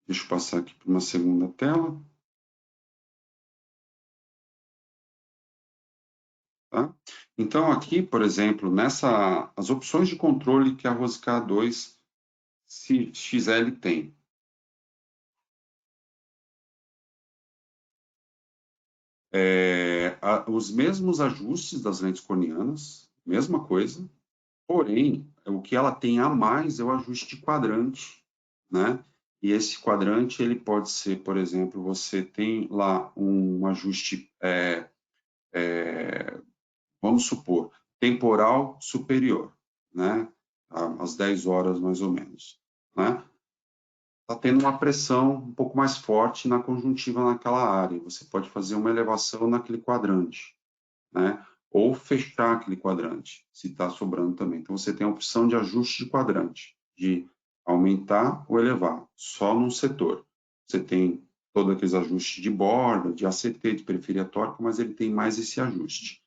Deixa eu passar aqui para uma segunda tela. Tá? Então, aqui, por exemplo, as opções de controle que a Rosica 2 XL tem. Os mesmos ajustes das lentes corneanas, mesma coisa, porém, o que ela tem a mais é o ajuste de quadrante, né? E esse quadrante, ele pode ser, por exemplo, você tem lá um ajuste, vamos supor, temporal superior, né? Às 10 horas, mais ou menos, né? Está tendo uma pressão um pouco mais forte na conjuntiva naquela área. Você pode fazer uma elevação naquele quadrante, né? Ou fechar aquele quadrante, se está sobrando também. Então, você tem a opção de ajuste de quadrante, de aumentar ou elevar, só num setor. Você tem todos aqueles ajustes de borda, de ACT, de periferia tórica, mas ele tem mais esse ajuste.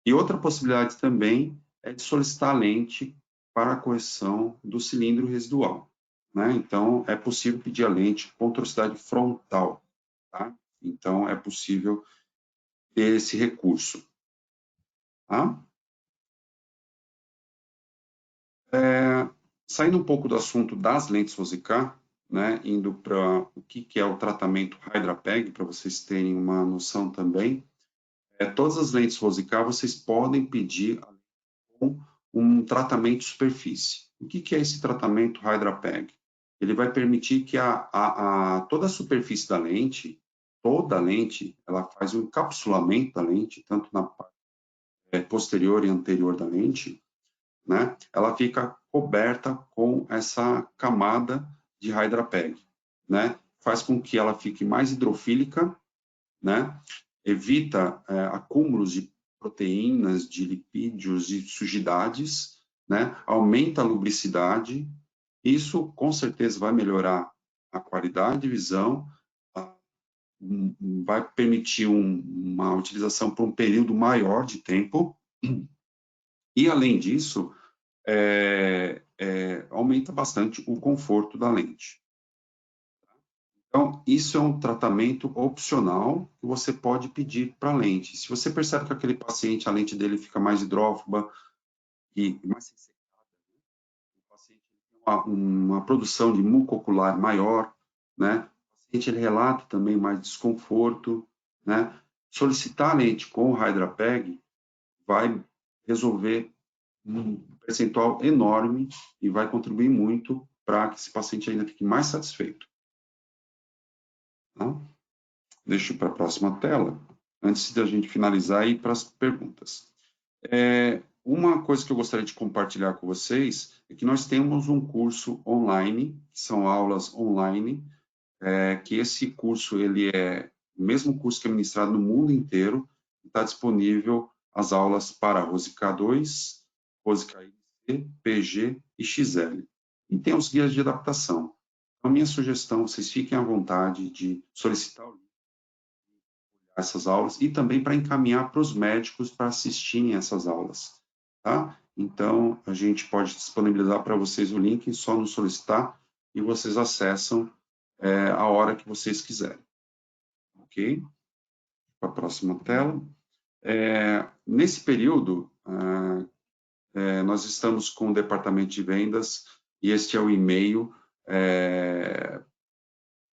E outra possibilidade também é de solicitar lente para a correção do cilindro residual, né? Então, é possível pedir a lente com tortuosidade frontal, tá? Então, é possível ter esse recurso, tá? Saindo um pouco do assunto das lentes Rosicá, né, indo para o que é o tratamento HydraPeg, para vocês terem uma noção também, todas as lentes Rosicá vocês podem pedir um tratamento de superfície. O que é esse tratamento HydraPeg? Ele vai permitir que toda a superfície da lente, toda a lente, ela faz um encapsulamento da lente, tanto na parte posterior e anterior da lente, né? Ela fica coberta com essa camada de HydraPeg, né? Faz com que ela fique mais hidrofílica, né? Evita acúmulos de proteínas, de lipídios, de sujidades, né? Aumenta a lubricidade. Isso, com certeza, vai melhorar a qualidade de visão, vai permitir uma utilização por um período maior de tempo. E, além disso, aumenta bastante o conforto da lente. Então, isso é um tratamento opcional que você pode pedir para a lente. Se você percebe que aquele paciente, a lente dele fica mais hidrófoba e mais ressecada, o paciente tem uma produção de muco ocular maior, né? O paciente ele relata também mais desconforto, né? Solicitar a lente com o HydraPeg vai resolver um percentual enorme e vai contribuir muito para que esse paciente ainda fique mais satisfeito. Tá? Deixa eu para a próxima tela, antes da gente finalizar e ir para as perguntas. Uma coisa que eu gostaria de compartilhar com vocês é que nós temos um curso online, que são aulas online, que esse curso ele é o mesmo curso que é ministrado no mundo inteiro, está disponível as aulas para Rosica 2, Rosica IC, PG e XL. E tem os guias de adaptação. Então, minha sugestão, vocês fiquem à vontade de solicitar essas aulas e também para encaminhar para os médicos para assistirem essas aulas, tá? Então, a gente pode disponibilizar para vocês o link, só nos solicitar e vocês acessam a hora que vocês quiserem, ok? Para a próxima tela. Nesse período, nós estamos com o departamento de vendas e este é o e-mail.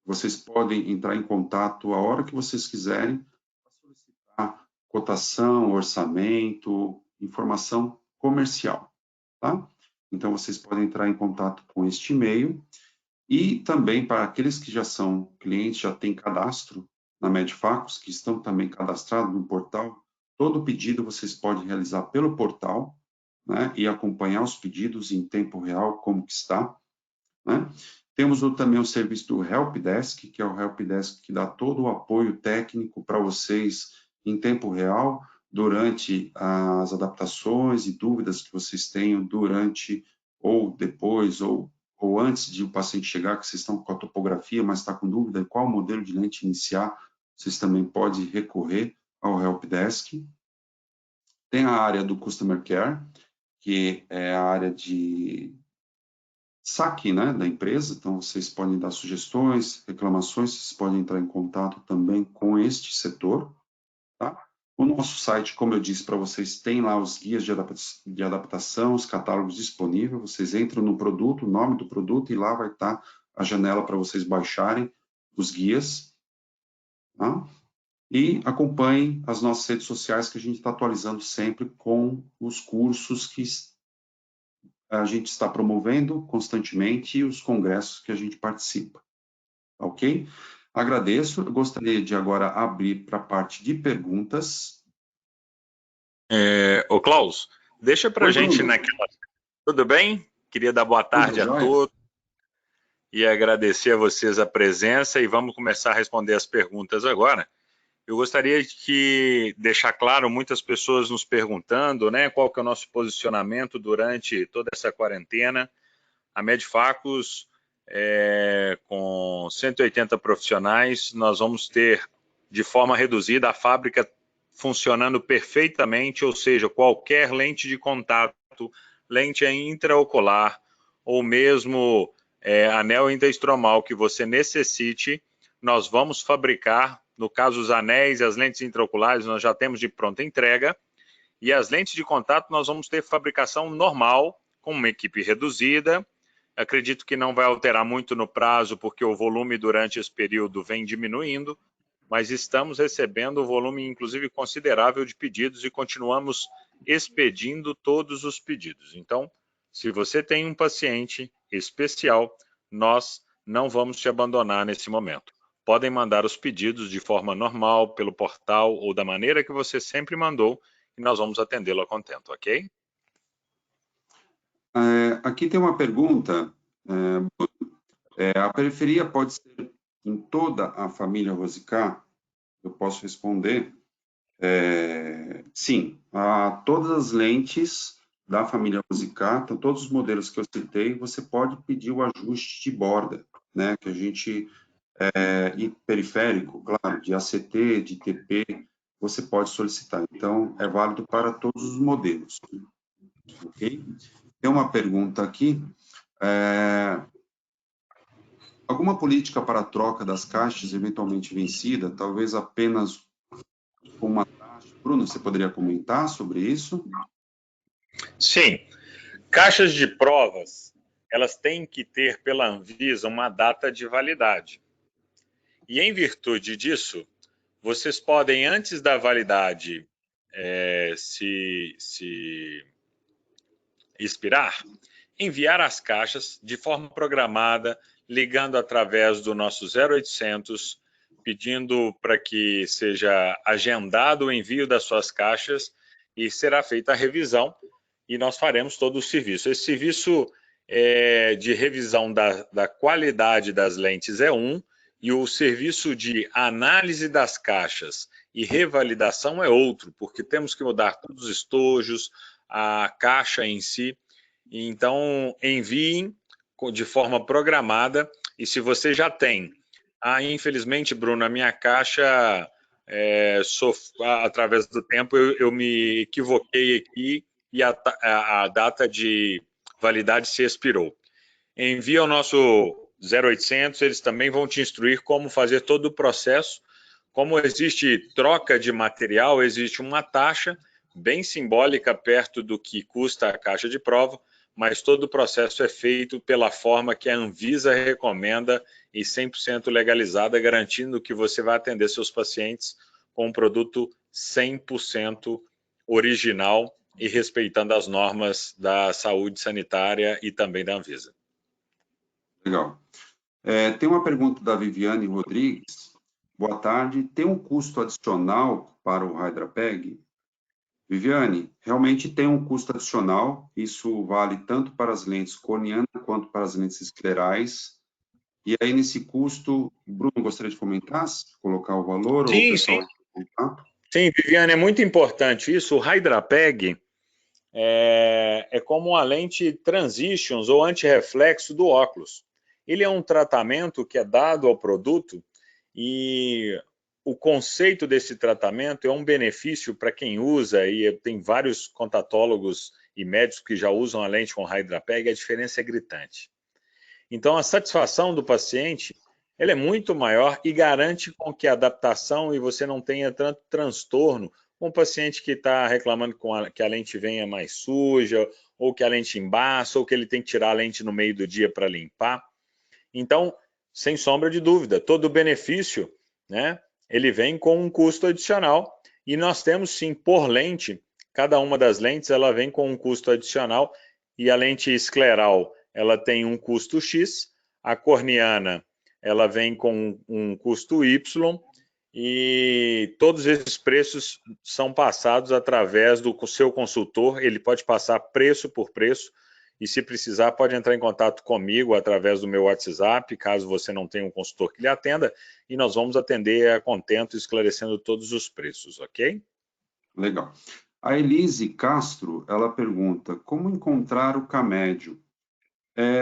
Vocês podem entrar em contato a hora que vocês quiserem para solicitar cotação, orçamento, informação comercial, tá? Então, vocês podem entrar em contato com este e-mail e também para aqueles que já são clientes, já têm cadastro na Medfacos, que estão também cadastrados no portal, todo pedido vocês podem realizar pelo portal, né, e acompanhar os pedidos em tempo real, como que está, né? Temos também o serviço do Help Desk, que é o Help Desk que dá todo o apoio técnico para vocês em tempo real, durante as adaptações e dúvidas que vocês tenham durante ou depois ou antes de o paciente chegar, que vocês estão com a topografia, mas está com dúvida em qual modelo de lente iniciar, vocês também podem recorrer ao Help Desk. Tem a área do Customer Care, que é a área de saque, né, da empresa, então vocês podem dar sugestões, reclamações, vocês podem entrar em contato também com este setor, tá? O nosso site, como eu disse para vocês, tem lá os guias de adaptação, os catálogos disponíveis. Vocês entram no produto, o nome do produto, e lá vai estar a janela para vocês baixarem os guias. Tá? E acompanhem as nossas redes sociais, que a gente está atualizando sempre com os cursos que a gente está promovendo constantemente e os congressos que a gente participa. Ok? Agradeço. Eu gostaria de agora abrir para a parte de perguntas. Ô, Klaus, deixa para a gente Bruno. naquela... Tudo bem? Queria dar boa tarde a todos e agradecer a vocês a presença, e vamos começar a responder as perguntas agora. Eu gostaria de deixar claro, muitas pessoas nos perguntando, né, qual que é o nosso posicionamento durante toda essa quarentena. A Medfacus, com 180 profissionais, nós vamos ter, de forma reduzida, a fábrica funcionando perfeitamente, ou seja, qualquer lente de contato, lente intraocular, ou mesmo anel intraestromal que você necessite, nós vamos fabricar. No caso, os anéis e as lentes intraoculares, nós já temos de pronta entrega, e as lentes de contato nós vamos ter fabricação normal, com uma equipe reduzida. Acredito que não vai alterar muito no prazo, porque o volume durante esse período vem diminuindo, mas estamos recebendo um volume, inclusive, considerável de pedidos, e continuamos expedindo todos os pedidos. Então, se você tem um paciente especial, nós não vamos te abandonar nesse momento. Podem mandar os pedidos de forma normal, pelo portal, ou da maneira que você sempre mandou, e nós vamos atendê-lo a contento, ok? Aqui tem uma pergunta. A periferia pode ser em toda a família Rosicá? Eu posso responder. Sim, todas as lentes da família Rosicá, então, todos os modelos que eu citei, você pode pedir o ajuste de borda, né, que a gente, e periférico, claro, de ACT, de TP, você pode solicitar. Então, é válido para todos os modelos. Ok? Tem uma pergunta aqui. Alguma política para a troca das caixas eventualmente vencida, talvez apenas uma taxa? Bruno, você poderia comentar sobre isso? Sim. Caixas de provas, elas têm que ter pela Anvisa uma data de validade. E em virtude disso, vocês podem, antes da validade se expirar, enviar as caixas de forma programada, ligando através do nosso 0800, pedindo para que seja agendado o envio das suas caixas, e será feita a revisão, e nós faremos todo o serviço. Esse serviço de revisão da qualidade das lentes é e o serviço de análise das caixas e revalidação é outro, porque temos que mudar todos os estojos, a caixa em si. Então, enviem de forma programada, e se você já tem... infelizmente, Bruno, a minha caixa, através do tempo, eu me equivoquei aqui, e a data de validade se expirou. Envia ao nosso 0800, eles também vão te instruir como fazer todo o processo. Como existe troca de material, existe uma taxa bem simbólica perto do que custa a caixa de prova, mas todo o processo é feito pela forma que a Anvisa recomenda e 100% legalizada, garantindo que você vai atender seus pacientes com um produto 100% original e respeitando as normas da saúde sanitária e também da Anvisa. Legal. Tem uma pergunta da Viviane Rodrigues. Boa tarde. Tem um custo adicional para o HydraPeg? Viviane, realmente tem um custo adicional. Isso vale tanto para as lentes corneanas quanto para as lentes esclerais. E aí, nesse custo, Bruno, gostaria de comentar, colocar o valor? Ou o pessoal... Sim, Viviane, é muito importante isso. O HydraPeg é como uma lente transitions ou antirreflexo do óculos. Ele é um tratamento que é dado ao produto, e o conceito desse tratamento é um benefício para quem usa, e tem vários contatólogos e médicos que já usam a lente com HydraPeg, a diferença é gritante. Então, a satisfação do paciente ela é muito maior e garante com que a adaptação e você não tenha tanto transtorno um paciente que está reclamando que a lente venha mais suja, ou que a lente embaça, ou que ele tem que tirar a lente no meio do dia para limpar. Então, sem sombra de dúvida, todo benefício, né, ele vem com um custo adicional, e nós temos sim, por lente, cada uma das lentes ela vem com um custo adicional, e a lente escleral ela tem um custo X, a corneana ela vem com um custo Y, e todos esses preços são passados através do seu consultor. Ele pode passar preço por preço, e se precisar pode entrar em contato comigo através do meu WhatsApp, caso você não tenha um consultor que lhe atenda, e nós vamos atender a contento, esclarecendo todos os preços, ok? Legal. A Elise Castro, ela pergunta, como encontrar o K-médio?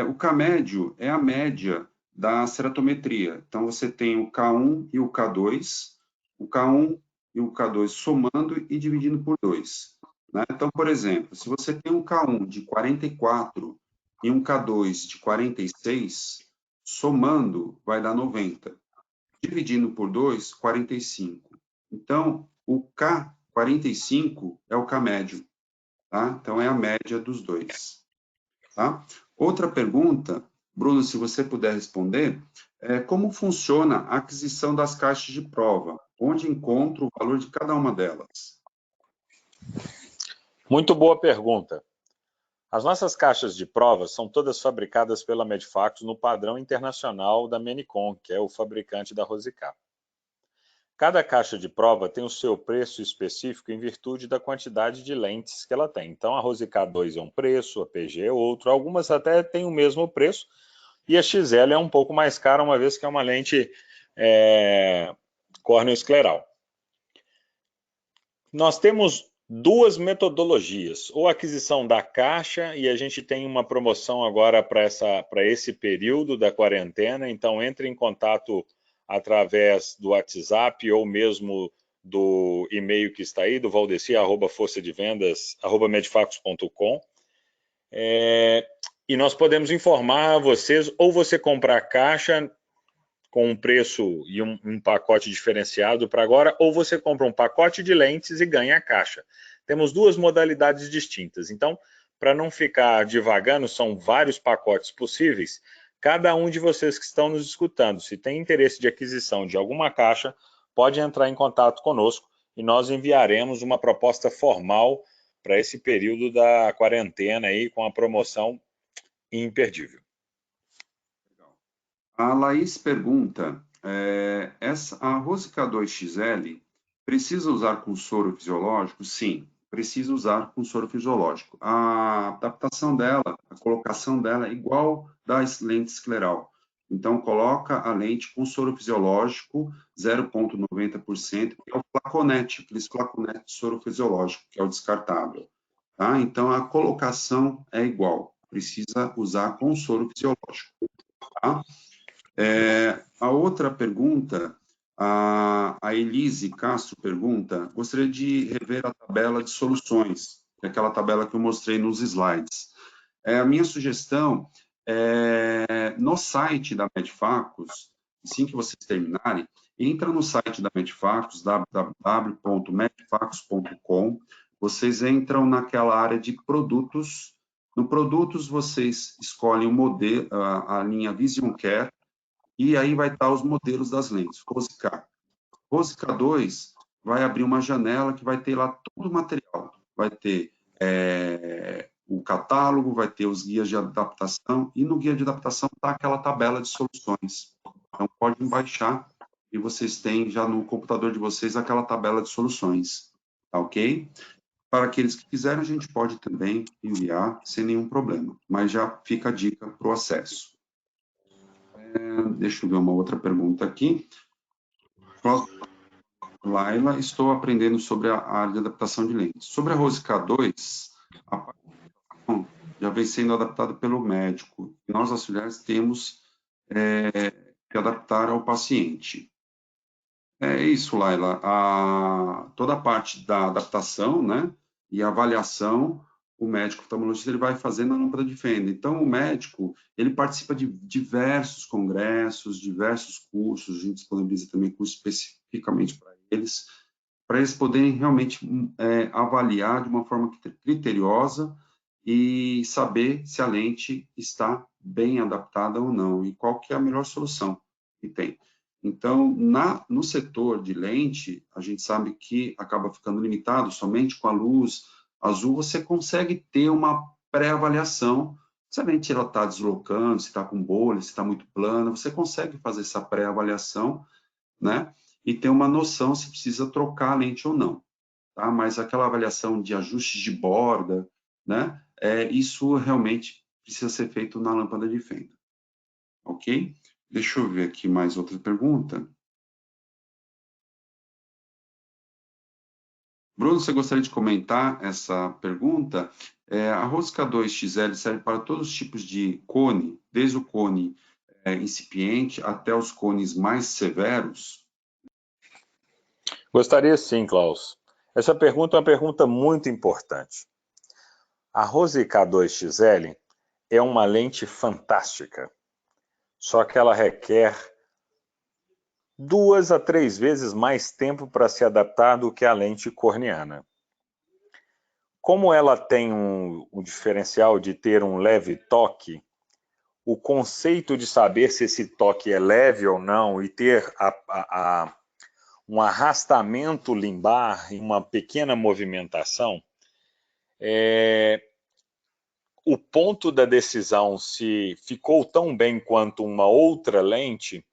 O K-médio é a média da ceratometria. Então, você tem o K1 e o K2, o K1 e o K2 somando e dividindo por 2. Né? Então, por exemplo, se você tem um K1 de 44 e um K2 de 46, somando vai dar 90. Dividindo por 2, 45. Então, o K45 é o K-médio. Tá? Então, é a média dos dois. Tá? Outra pergunta, Bruno, se você puder responder, como funciona a aquisição das caixas de prova? Onde encontro o valor de cada uma delas? Muito boa pergunta. As nossas caixas de prova são todas fabricadas pela Medifactos no padrão internacional da Menicon, que é o fabricante da Rosicá. Cada caixa de prova tem o seu preço específico em virtude da quantidade de lentes que ela tem. Então, a Rosicá 2 é um preço, a PG é outro, algumas até têm o mesmo preço, e a XL é um pouco mais cara, uma vez que é uma lente córneo-escleral. Nós temos duas metodologias, ou a aquisição da caixa, e a gente tem uma promoção agora para esse período da quarentena, então entre em contato através do WhatsApp ou mesmo do e-mail que está aí, do valdeci@forçadevendas@medifacos.com, e nós podemos informar a vocês, ou você comprar a caixa com um preço e um pacote diferenciado para agora, ou você compra um pacote de lentes e ganha a caixa. Temos duas modalidades distintas. Então, para não ficar divagando, são vários pacotes possíveis. Cada um de vocês que estão nos escutando, se tem interesse de aquisição de alguma caixa, pode entrar em contato conosco e nós enviaremos uma proposta formal para esse período da quarentena aí, com a promoção imperdível. A Laís pergunta, a Rosicá 2XL precisa usar com soro fisiológico? Sim, precisa usar com soro fisiológico. A adaptação dela, a colocação dela é igual da lente escleral. Então, coloca a lente com soro fisiológico 0,90%, que é o flaconete, aqueles flaconetes de soro fisiológico, que é o descartável. Tá? Então, a colocação é igual, precisa usar com soro fisiológico. Tá? A outra pergunta, a Elise Castro pergunta, gostaria de rever a tabela de soluções, que é aquela tabela que eu mostrei nos slides. A minha sugestão é, no site da Medifacos, assim que vocês terminarem, entra no site da Medifacos, www.medifacos.com, vocês entram naquela área de produtos. No produtos, vocês escolhem o modelo, a linha Vision Care, e aí vai estar os modelos das lentes, Rosicá. Rosicá 2 vai abrir uma janela que vai ter lá todo o material. Vai ter o catálogo, vai ter os guias de adaptação, e no guia de adaptação está aquela tabela de soluções. Então, podem baixar e vocês têm já no computador de vocês aquela tabela de soluções. Tá ok? Para aqueles que quiserem, a gente pode também enviar sem nenhum problema, mas já fica a dica para o acesso. Deixa eu ver uma outra pergunta aqui. Laila, estou aprendendo sobre a área de adaptação de lentes. Sobre a Rosicá 2, a parte já vem sendo adaptada pelo médico. Nós, auxiliares, temos que adaptar ao paciente. É isso, Laila. Toda a parte da adaptação, né, e avaliação, o médico oftalmologista ele vai fazer na lâmpada de fenda. Então, o médico ele participa de diversos congressos, diversos cursos, a gente disponibiliza também cursos especificamente para eles. para eles poderem realmente avaliar de uma forma criteriosa e saber se a lente está bem adaptada ou não, e qual que é a melhor solução que tem. Então, no setor de lente, a gente sabe que acaba ficando limitado somente com a luz azul, você consegue ter uma pré-avaliação, se a lente está deslocando, se está com bolha, se está muito plana, você consegue fazer essa pré-avaliação, né? E ter uma noção se precisa trocar a lente ou não, tá? Mas aquela avaliação de ajustes de borda, né? Isso realmente precisa ser feito na lâmpada de fenda, ok? Deixa eu ver aqui mais outra pergunta. Bruno, você gostaria de comentar essa pergunta? A rosca 2XL serve para todos os tipos de cone, desde o cone incipiente até os cones mais severos? Gostaria sim, Klaus. Essa pergunta é uma pergunta muito importante. A Rosica 2XL é uma lente fantástica, só que ela requer 2 a 3 vezes mais tempo para se adaptar do que a lente corneana. Como ela tem um diferencial de ter um leve toque, o conceito de saber se esse toque é leve ou não e ter um arrastamento limbar e uma pequena movimentação, o ponto da decisão se ficou tão bem quanto uma outra lente,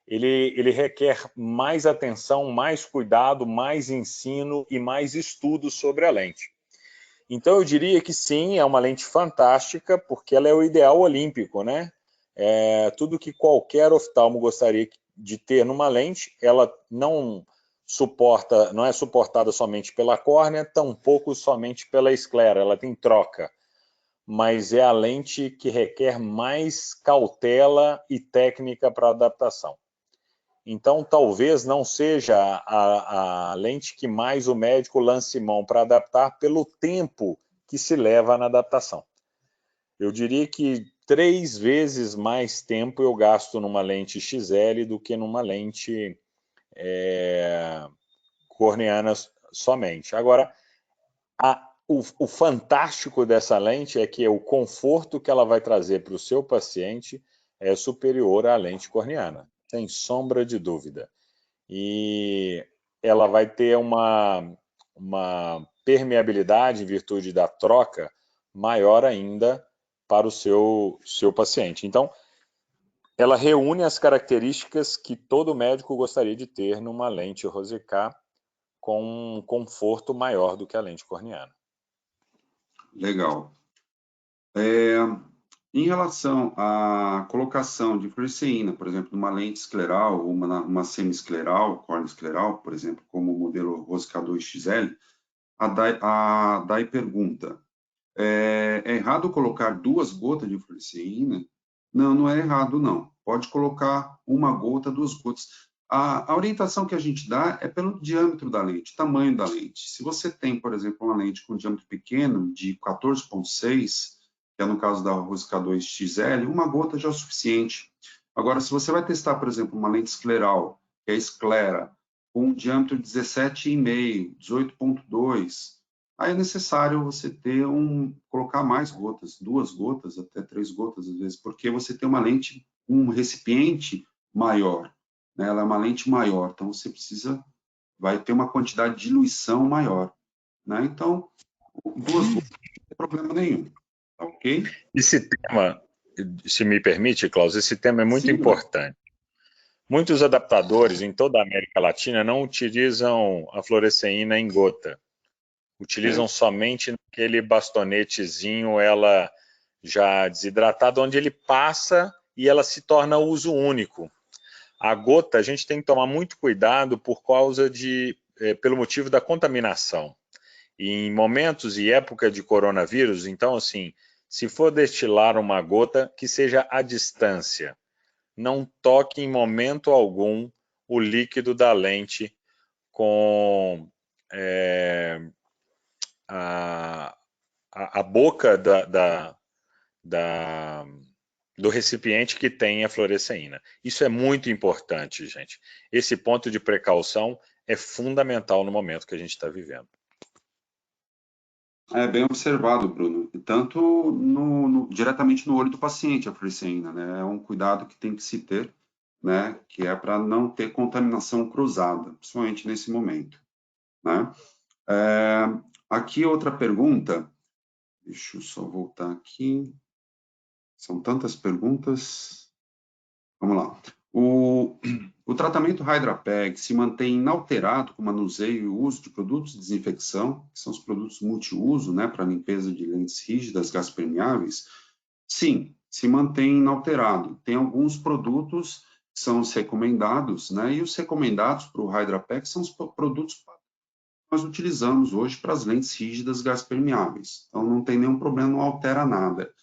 ele requer mais atenção, mais cuidado, mais ensino e mais estudo sobre a lente. Então eu diria que sim, é uma lente fantástica, porque ela é o ideal olímpico, né? Tudo que qualquer oftalmo gostaria de ter numa lente, ela não é suportada somente pela córnea, tampouco somente pela esclera, ela tem troca. Mas é a lente que requer mais cautela e técnica para adaptação. Então, talvez não seja a lente que mais o médico lance mão para adaptar pelo tempo que se leva na adaptação. Eu diria que 3 vezes mais tempo eu gasto numa lente XL do que numa lente corneana somente. Agora, o fantástico dessa lente é que o conforto que ela vai trazer para o seu paciente é superior à lente corneana, sem sombra de dúvida. E ela vai ter uma permeabilidade em virtude da troca maior ainda para o seu paciente. Então, ela reúne as características que todo médico gostaria de ter numa lente Rosicá com um conforto maior do que a lente corneana. Legal. Em relação à colocação de fluoresceína, por exemplo, numa lente escleral ou uma semi-escleral, córnea escleral, por exemplo, como o modelo Rosca 2XL, a Dai pergunta, é errado colocar 2 gotas de fluoresceína? Não, não é errado, não. Pode colocar 1 gota, 2 gotas. A orientação que a gente dá é pelo diâmetro da lente, tamanho da lente. Se você tem, por exemplo, uma lente com diâmetro pequeno, de 14,6, que é no caso da Rosca 2XL, 1 gota já é o suficiente. Agora, se você vai testar, por exemplo, uma lente escleral, que é esclera, com um diâmetro de 17,5, 18,2, aí é necessário você colocar mais gotas, 2 gotas, até 3 gotas, às vezes, porque você tem uma lente, um recipiente maior, né? Ela é uma lente maior, então você vai ter uma quantidade de diluição maior, né? Então, 2 gotas não tem problema nenhum, tá ok? Esse tema, se me permite, Klaus, esse tema é muito importante. Muitos adaptadores em toda a América Latina não utilizam a fluoresceína em gota. Utilizam somente naquele bastonetezinho, ela já desidratada, onde ele passa e ela se torna uso único. A gota, a gente tem que tomar muito cuidado pelo motivo da contaminação. E em momentos e época de coronavírus, então, assim, se for destilar uma gota, que seja à distância. Não toque em momento algum o líquido da lente com a boca do recipiente que tem a fluoresceína. Isso é muito importante, gente. Esse ponto de precaução é fundamental no momento que a gente está vivendo. É bem observado, Bruno. E tanto diretamente no olho do paciente, a fluoresceína, né? É um cuidado que tem que se ter, né? Que é para não ter contaminação cruzada, principalmente nesse momento, né? Aqui outra pergunta. Deixa eu só voltar aqui. São tantas perguntas. Vamos lá. O tratamento HydraPEG se mantém inalterado com o manuseio e uso de produtos de desinfecção, que são os produtos multiuso, né, para limpeza de lentes rígidas, gás permeáveis? Sim, se mantém inalterado. Tem alguns produtos que são os recomendados, né, e os recomendados para o HydraPEG são os produtos que nós utilizamos hoje para as lentes rígidas, gás permeáveis. Então, não tem nenhum problema, não altera nada.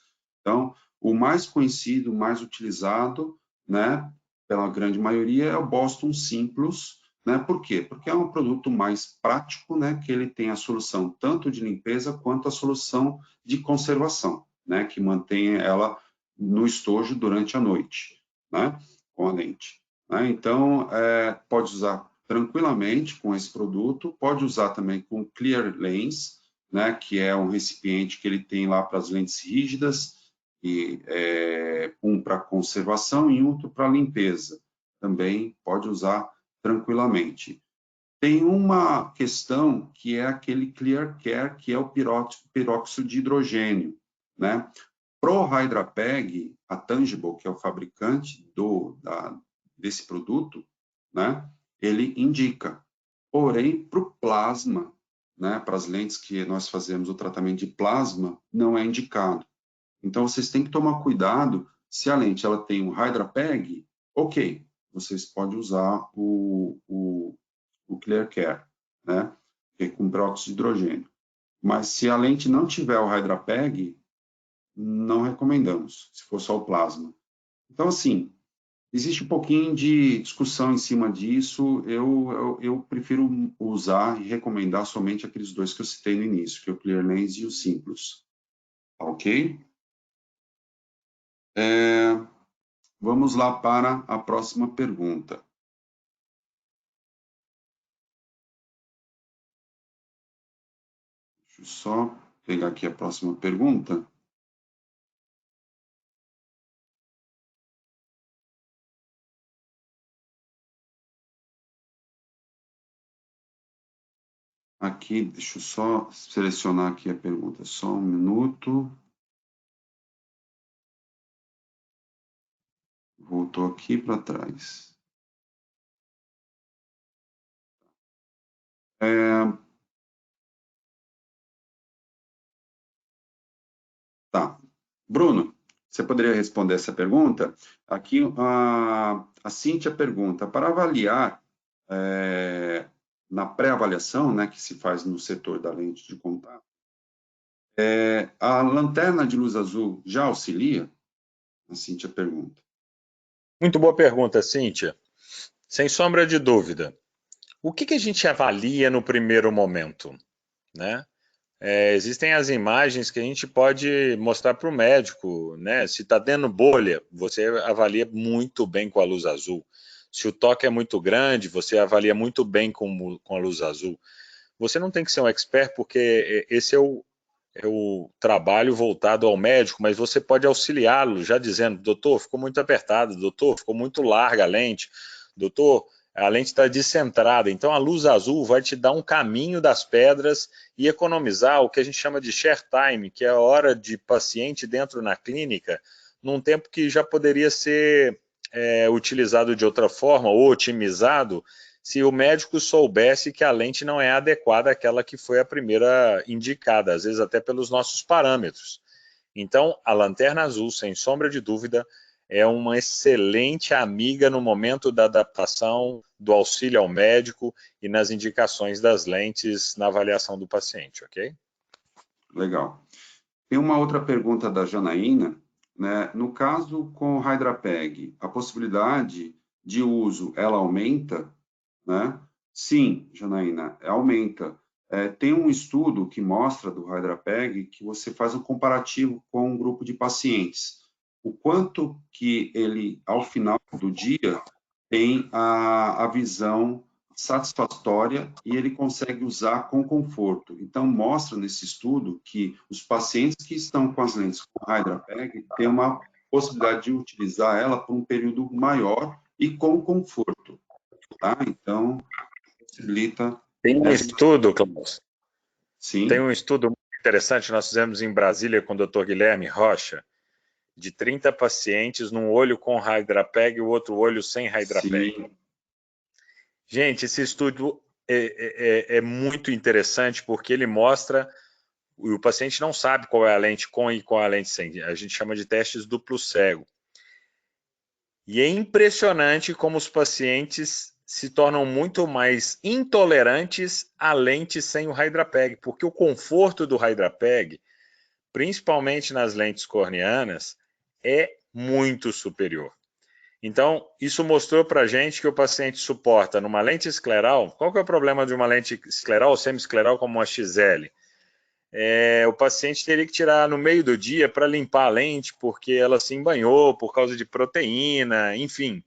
Então, o mais conhecido, o mais utilizado, né, pela grande maioria, é o Boston Simplus, né? Por quê? Porque é um produto mais prático, né, que ele tem a solução tanto de limpeza quanto a solução de conservação, né, que mantém ela no estojo durante a noite, né, com a lente. Né? Então, pode usar tranquilamente com esse produto, pode usar também com Clear Lens, né, que é um recipiente que ele tem lá para as lentes rígidas, e um para conservação e outro para limpeza. Também pode usar tranquilamente. Tem uma questão que é aquele Clear Care, que é o peróxido de hidrogênio, né? Pro HydraPEG, a Tangible, que é o fabricante desse produto, né? Ele indica. Porém, para o plasma, né? Para as lentes que nós fazemos o tratamento de plasma, não é indicado. Então, vocês têm que tomar cuidado, se a lente ela tem um HydraPEG, ok, vocês podem usar o Clear Care, né, que é com peróxido de hidrogênio. Mas se a lente não tiver o HydraPEG, não recomendamos, se for só o plasma. Então, assim, existe um pouquinho de discussão em cima disso, eu prefiro usar e recomendar somente aqueles dois que eu citei no início, que é o Clear Lens e o Simplus. Ok? Vamos lá para a próxima pergunta. Deixa eu só pegar aqui a próxima pergunta. Aqui, deixa eu só selecionar aqui a pergunta, só um minuto. Voltou aqui para trás. Tá. Bruno, você poderia responder essa pergunta? Aqui, a Cíntia pergunta, para avaliar, na pré-avaliação, né, que se faz no setor da lente de contato, a lanterna de luz azul já auxilia? A Cíntia pergunta. Muito boa pergunta, Cíntia. Sem sombra de dúvida. O que a gente avalia no primeiro momento, né? Existem as imagens que a gente pode mostrar para o médico, né? Se está dando bolha, você avalia muito bem com a luz azul. Se o toque é muito grande, você avalia muito bem com a luz azul. Você não tem que ser um expert, porque esse é o trabalho voltado ao médico, mas você pode auxiliá-lo, já dizendo, doutor, ficou muito apertado, doutor, ficou muito larga a lente, doutor, a lente está descentrada, então a luz azul vai te dar um caminho das pedras e economizar o que a gente chama de share time, que é a hora de paciente dentro na clínica, num tempo que já poderia ser utilizado de outra forma ou otimizado, se o médico soubesse que a lente não é adequada àquela que foi a primeira indicada, às vezes até pelos nossos parâmetros. Então, a lanterna azul, sem sombra de dúvida, é uma excelente amiga no momento da adaptação, do auxílio ao médico e nas indicações das lentes na avaliação do paciente, ok? Legal. Tem uma outra pergunta da Janaína, né? No caso com o HydraPEG, a possibilidade de uso, ela aumenta, né? Sim, Janaína, aumenta. Tem um estudo que mostra do HydraPEG que você faz um comparativo com um grupo de pacientes. O quanto que ele, ao final do dia, tem a visão satisfatória e ele consegue usar com conforto. Então, mostra nesse estudo que os pacientes que estão com as lentes com HydraPeg têm uma possibilidade de utilizar ela por um período maior e com conforto. Tá? Então, possibilita... Tem um estudo, Klaus. Sim. Tem um estudo muito interessante, nós fizemos em Brasília com o Dr. Guilherme Rocha, de 30 pacientes, num olho com HydraPeg e o outro olho sem HydraPeg. Sim. Gente, esse estudo é muito interessante porque ele mostra, o paciente não sabe qual é a lente com e qual é a lente sem, a gente chama de testes duplo cego. E é impressionante como os pacientes se tornam muito mais intolerantes à lente sem o HydraPeg, porque o conforto do HydraPeg, principalmente nas lentes corneanas, é muito superior. Então, isso mostrou para a gente que o paciente suporta numa lente escleral. Qual que é o problema de uma lente escleral ou semi-escleral como uma XL? O paciente teria que tirar no meio do dia para limpar a lente, porque ela se embanhou por causa de proteína, enfim.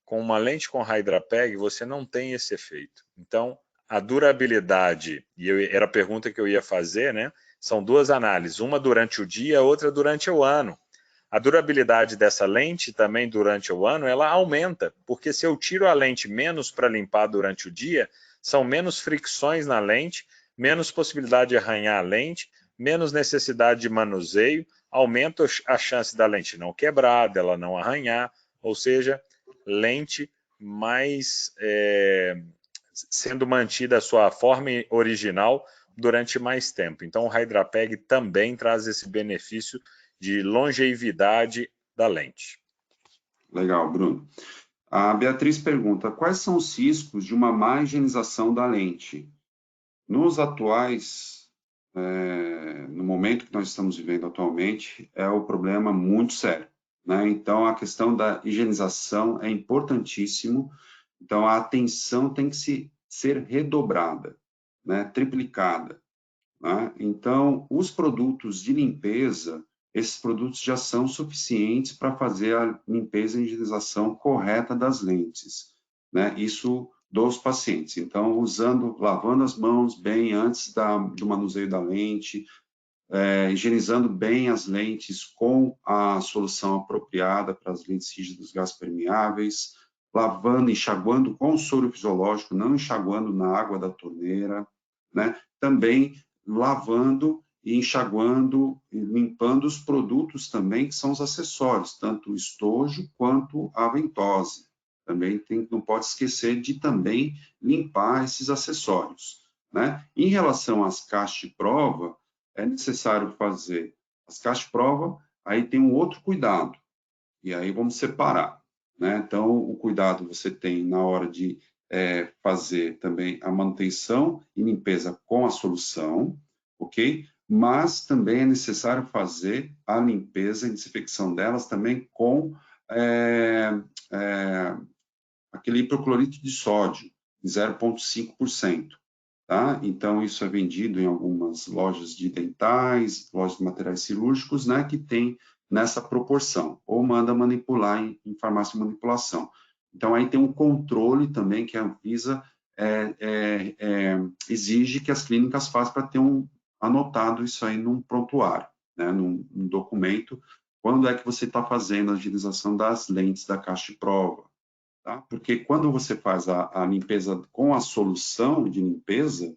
Com uma lente com HydraPeg, você não tem esse efeito. Então, a durabilidade, e era a pergunta que eu ia fazer, né? São duas análises, uma durante o dia, outra durante o ano. A durabilidade dessa lente também durante o ano, ela aumenta, porque se eu tiro a lente menos para limpar durante o dia, são menos fricções na lente, menos possibilidade de arranhar a lente, menos necessidade de manuseio, aumenta a chance da lente não quebrar, dela não arranhar, ou seja, lente mais sendo mantida a sua forma original durante mais tempo. Então o HydraPeg também traz esse benefício de longevidade da lente. Legal, Bruno. A Beatriz pergunta, quais são os riscos de uma má higienização da lente? Nos atuais, no momento que nós estamos vivendo atualmente, é um problema muito sério, né? Então, a questão da higienização é importantíssimo, então a atenção tem que ser redobrada, né? Triplicada, né? Então, os produtos de limpeza, esses produtos já são suficientes para fazer a limpeza e higienização correta das lentes, né? Isso dos pacientes. Então, lavando as mãos bem antes do manuseio da lente, higienizando bem as lentes com a solução apropriada para as lentes rígidas gás permeáveis, lavando, enxaguando com soro fisiológico, não enxaguando na água da torneira, né? Também lavando e enxaguando e limpando os produtos também, que são os acessórios, tanto o estojo quanto a ventosa. Também não pode esquecer de também limpar esses acessórios, né? Em relação às caixas de prova, é necessário fazer as caixas de prova, aí tem um outro cuidado, e aí vamos separar, né? Então, o cuidado você tem na hora de fazer também a manutenção e limpeza com a solução, ok? Mas também é necessário fazer a limpeza e desinfecção delas também com aquele hipoclorito de sódio, 0,5%. Tá? Então, isso é vendido em algumas lojas de dentais, lojas de materiais cirúrgicos, né, que tem nessa proporção, ou manda manipular em farmácia de manipulação. Então, aí tem um controle também que a Anvisa exige que as clínicas façam para ter anotado isso aí num prontuário, né, num documento, quando é que você está fazendo a higienização das lentes da caixa de prova. Tá? Porque quando você faz a limpeza com a solução de limpeza,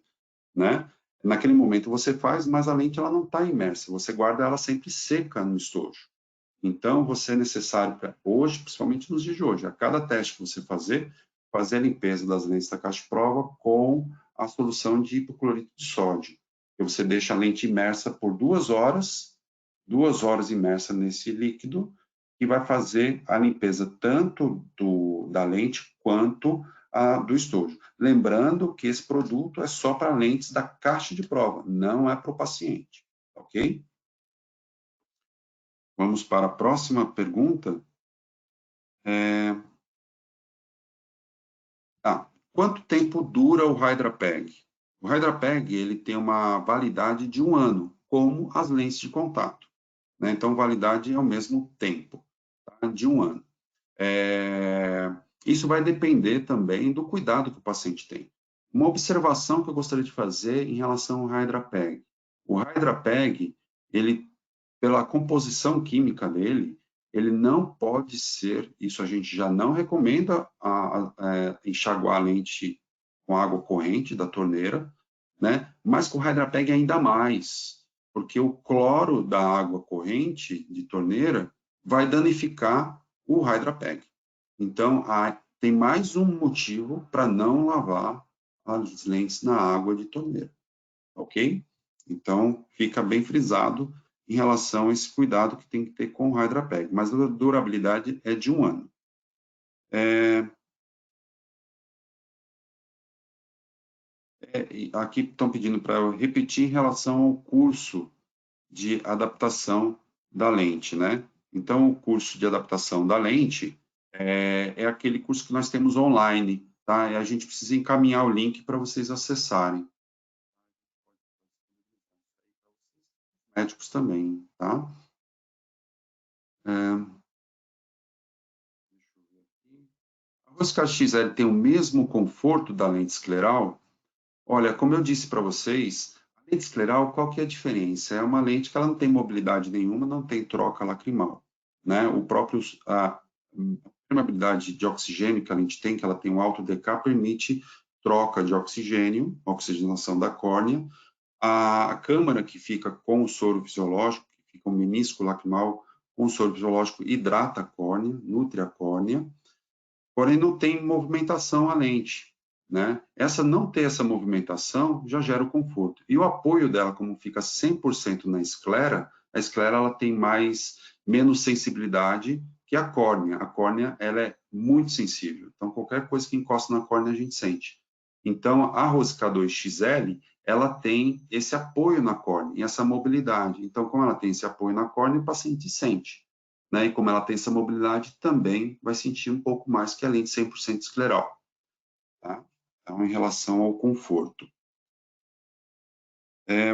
né, naquele momento você faz, mas a lente ela não está imersa, você guarda ela sempre seca no estojo. Então, você é necessário, hoje, principalmente nos dias de hoje, a cada teste que você fazer a limpeza das lentes da caixa de prova com a solução de hipoclorito de sódio. E você deixa a lente imersa por 2 horas imersa nesse líquido, e vai fazer a limpeza tanto da lente quanto do estojo. Lembrando que esse produto é só para lentes da caixa de prova, não é para o paciente, ok? Vamos para a próxima pergunta. Quanto tempo dura o HydraPeg? O HydraPeg ele tem uma validade de 1 ano, como as lentes de contato, né? Então, validade é o mesmo tempo, tá? De 1 ano. Isso vai depender também do cuidado que o paciente tem. Uma observação que eu gostaria de fazer em relação ao HydraPeg. O HydraPeg, ele, pela composição química dele, ele não pode ser, isso a gente já não recomenda enxaguar a lente com água corrente da torneira, né? Mas com o HydraPeg ainda mais, porque o cloro da água corrente de torneira vai danificar o HydraPeg. Então, tem mais um motivo para não lavar as lentes na água de torneira, ok? Então, fica bem frisado em relação a esse cuidado que tem que ter com o HydraPeg, mas a durabilidade é de 1 ano. Aqui estão pedindo para eu repetir em relação ao curso de adaptação da lente, né? Então, o curso de adaptação da lente é aquele curso que nós temos online, tá? E a gente precisa encaminhar o link para vocês acessarem. Médicos também, tá? A rosca XL tem o mesmo conforto da lente escleral? Olha, como eu disse para vocês, a lente escleral, qual que é a diferença? É uma lente que ela não tem mobilidade nenhuma, não tem troca lacrimal, né? A permeabilidade de oxigênio que a lente tem, que ela tem um alto DK, permite troca de oxigênio, oxigenação da córnea. A câmara que fica com o soro fisiológico, que fica um menisco lacrimal com o soro fisiológico, hidrata a córnea, nutre a córnea, porém não tem movimentação a lente, né? Não ter essa movimentação já gera o conforto. E o apoio dela, como fica 100% na esclera, a esclera ela tem menos sensibilidade que a córnea. A córnea ela é muito sensível, então qualquer coisa que encosta na córnea a gente sente. Então a Rosca 2XL ela tem esse apoio na córnea e essa mobilidade. Então, como ela tem esse apoio na córnea, o paciente sente, né? E como ela tem essa mobilidade, também vai sentir um pouco mais que a lente 100% escleral, tá? Então, em relação ao conforto.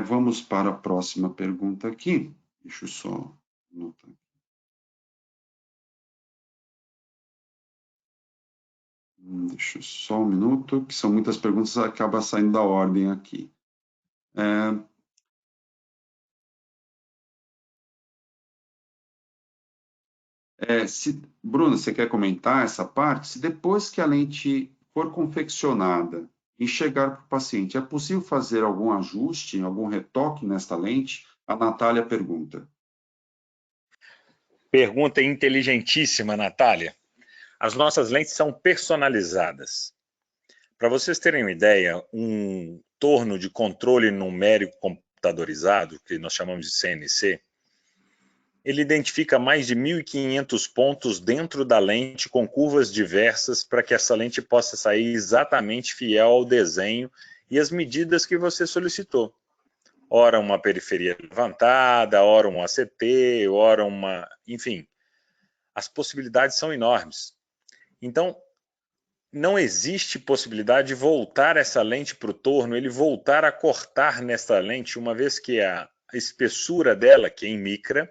Vamos para a próxima pergunta aqui. Deixa eu só anotar. Deixa eu só um minuto, que são muitas perguntas, acaba saindo da ordem aqui. Bruno, você quer comentar essa parte? Se depois que a lente for confeccionada e chegar para o paciente, é possível fazer algum ajuste, algum retoque nesta lente? A Natália pergunta. Pergunta inteligentíssima, Natália. As nossas lentes são personalizadas. Para vocês terem uma ideia, um torno de controle numérico computadorizado, que nós chamamos de CNC, ele identifica mais de 1.500 pontos dentro da lente com curvas diversas para que essa lente possa sair exatamente fiel ao desenho e as medidas que você solicitou. Ora uma periferia levantada, ora um ACT, ora uma... Enfim, as possibilidades são enormes. Então, não existe possibilidade de voltar essa lente para o torno, ele voltar a cortar nessa lente, uma vez que a espessura dela, que é em micra,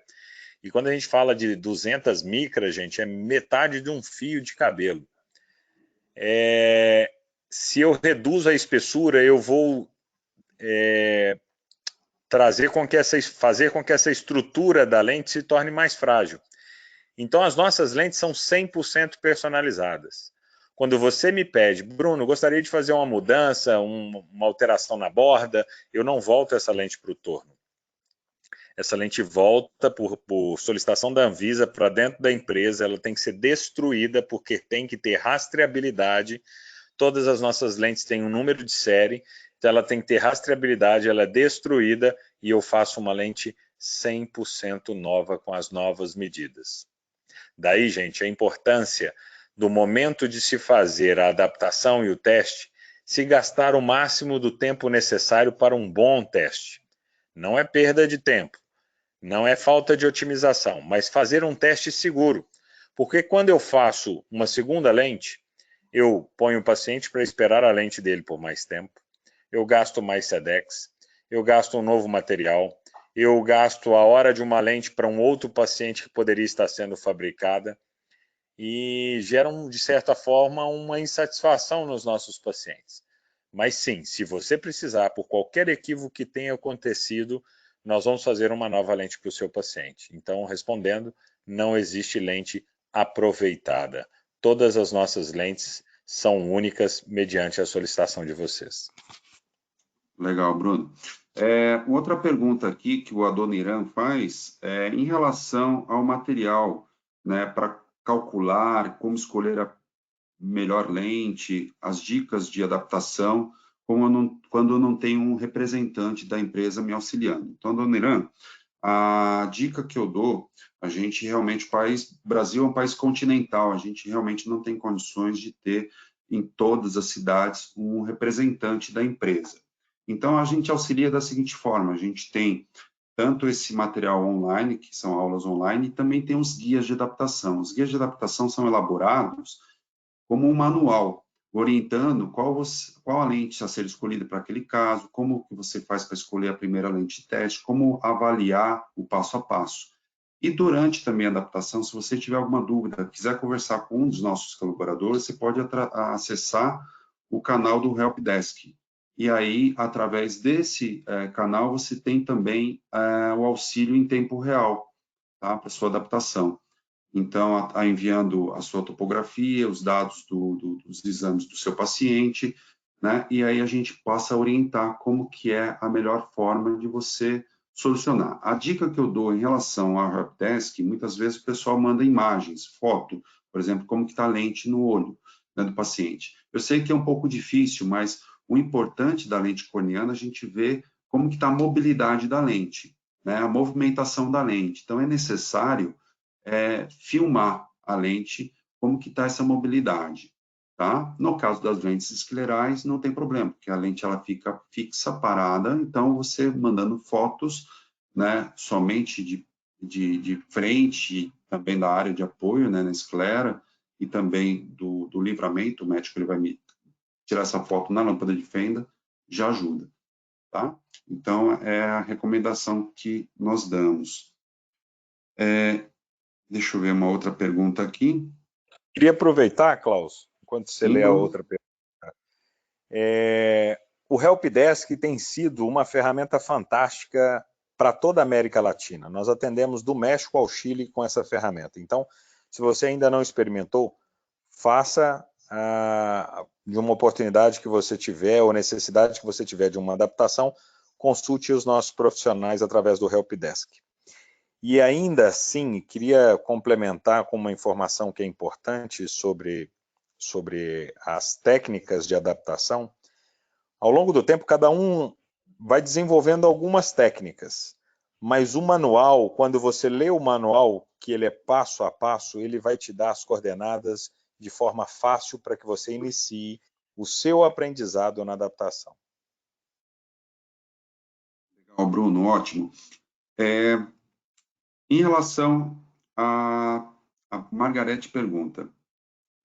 e quando a gente fala de 200 micras, gente, é metade de um fio de cabelo. Se eu reduzo a espessura, eu vou fazer com que essa estrutura da lente se torne mais frágil. Então, as nossas lentes são 100% personalizadas. Quando você me pede, Bruno, gostaria de fazer uma mudança, uma alteração na borda, eu não volto essa lente para o torno. Essa lente volta por solicitação da Anvisa para dentro da empresa, ela tem que ser destruída porque tem que ter rastreabilidade. Todas as nossas lentes têm um número de série, então ela tem que ter rastreabilidade, ela é destruída e eu faço uma lente 100% nova com as novas medidas. Daí, gente, a importância do momento de se fazer a adaptação e o teste, se gastar o máximo do tempo necessário para um bom teste. Não é perda de tempo, não é falta de otimização, mas fazer um teste seguro. Porque quando eu faço uma segunda lente, eu ponho o paciente para esperar a lente dele por mais tempo, eu gasto mais SEDEX, eu gasto um novo material, eu gasto a hora de uma lente para um outro paciente que poderia estar sendo fabricada. e geram, de certa forma, uma insatisfação nos nossos pacientes. Mas sim, se você precisar, por qualquer equívoco que tenha acontecido, nós vamos fazer uma nova lente para o seu paciente. Então, respondendo, não existe lente aproveitada. Todas as nossas lentes são únicas mediante a solicitação de vocês. Legal, Bruno. Outra pergunta aqui que o Adoniran faz é em relação ao material, né, para calcular como escolher a melhor lente, as dicas de adaptação, quando eu não tenho um representante da empresa me auxiliando. Então, Adoniran, a dica que eu dou, a gente realmente, Brasil é um país continental, a gente realmente não tem condições de ter em todas as cidades um representante da empresa. Então, a gente auxilia da seguinte forma, a gente tem tanto esse material online, que são aulas online, e também tem os guias de adaptação. Os guias de adaptação são elaborados como um manual, orientando qual a lente a ser escolhida para aquele caso, como que você faz para escolher a primeira lente de teste, como avaliar o passo a passo. E durante também a adaptação, se você tiver alguma dúvida, quiser conversar com um dos nossos colaboradores, você pode acessar o canal do Helpdesk. E aí, através desse canal, você tem também o auxílio em tempo real, tá, para sua adaptação. Então, enviando a sua topografia, os dados dos exames do seu paciente, né? E aí a gente passa a orientar como que é a melhor forma de você solucionar. A dica que eu dou em relação ao Helpdesk, muitas vezes o pessoal manda imagens, foto, por exemplo, como que está a lente no olho, né, do paciente. Eu sei que é um pouco difícil, mas o importante da lente corneana é a gente ver como que está a mobilidade da lente, né, a movimentação da lente. Então, é necessário filmar a lente, como que está essa mobilidade, tá? No caso das lentes esclerais, não tem problema, porque a lente ela fica fixa, parada, então você mandando fotos, né, somente de frente, também da área de apoio, né, na esclera, e também do livramento, o médico ele vai me tirar essa foto na lâmpada de fenda, já ajuda, tá? Então, é a recomendação que nós damos. Deixa eu ver uma outra pergunta aqui. Queria aproveitar, Klaus, enquanto você lê a Bruno. outra pergunta. O Helpdesk tem sido uma ferramenta fantástica para toda a América Latina. Nós atendemos do México ao Chile com essa ferramenta. Então, se você ainda não experimentou, faça de uma oportunidade que você tiver ou necessidade que você tiver de uma adaptação, consulte os nossos profissionais através do Helpdesk. E ainda assim, queria complementar com uma informação que é importante sobre as técnicas de adaptação. Ao longo do tempo, cada um vai desenvolvendo algumas técnicas, mas o manual, quando você lê o manual, que ele é passo a passo, ele vai te dar as coordenadas de forma fácil para que você inicie o seu aprendizado na adaptação. Legal, Bruno, ótimo. Em relação a Margarete pergunta,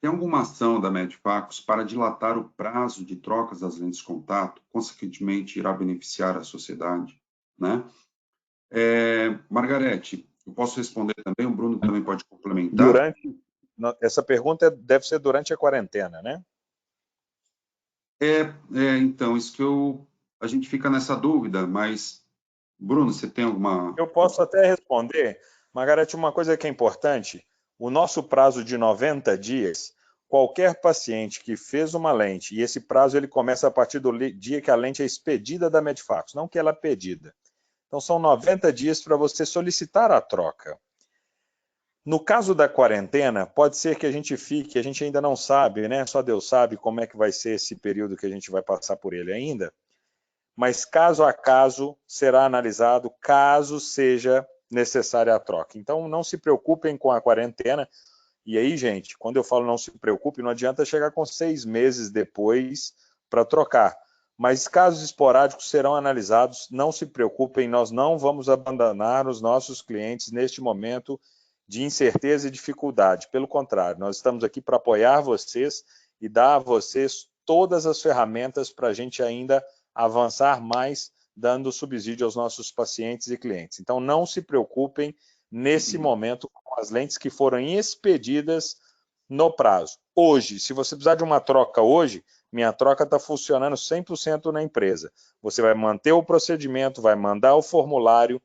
tem alguma ação da Medfacus para dilatar o prazo de trocas das lentes de contato, consequentemente irá beneficiar a sociedade, né? Margarete, eu posso responder também, o Bruno também pode complementar. Essa pergunta deve ser durante a quarentena, né? Então, isso que a gente fica nessa dúvida, mas, Bruno, você tem alguma... Eu posso até responder, Margarete, uma coisa que é importante, o nosso prazo de 90 dias, qualquer paciente que fez uma lente, e esse prazo ele começa a partir do dia que a lente é expedida da Medfacus, não que ela é pedida. Então, são 90 dias para você solicitar a troca. No caso da quarentena, pode ser que a gente fique, a gente ainda não sabe, né? Só Deus sabe como é que vai ser esse período que a gente vai passar por ele ainda, mas caso a caso será analisado caso seja necessária a troca. Então, não se preocupem com a quarentena. E aí, gente, quando eu falo não se preocupe, não adianta chegar com 6 meses depois para trocar. Mas casos esporádicos serão analisados, não se preocupem, nós não vamos abandonar os nossos clientes neste momento de incerteza e dificuldade. Pelo contrário, nós estamos aqui para apoiar vocês e dar a vocês todas as ferramentas para a gente ainda avançar mais, dando subsídio aos nossos pacientes e clientes. Então, não se preocupem nesse momento com as lentes que foram expedidas no prazo. Hoje, se você precisar de uma troca hoje, minha troca está funcionando 100% na empresa. Você vai manter o procedimento, vai mandar o formulário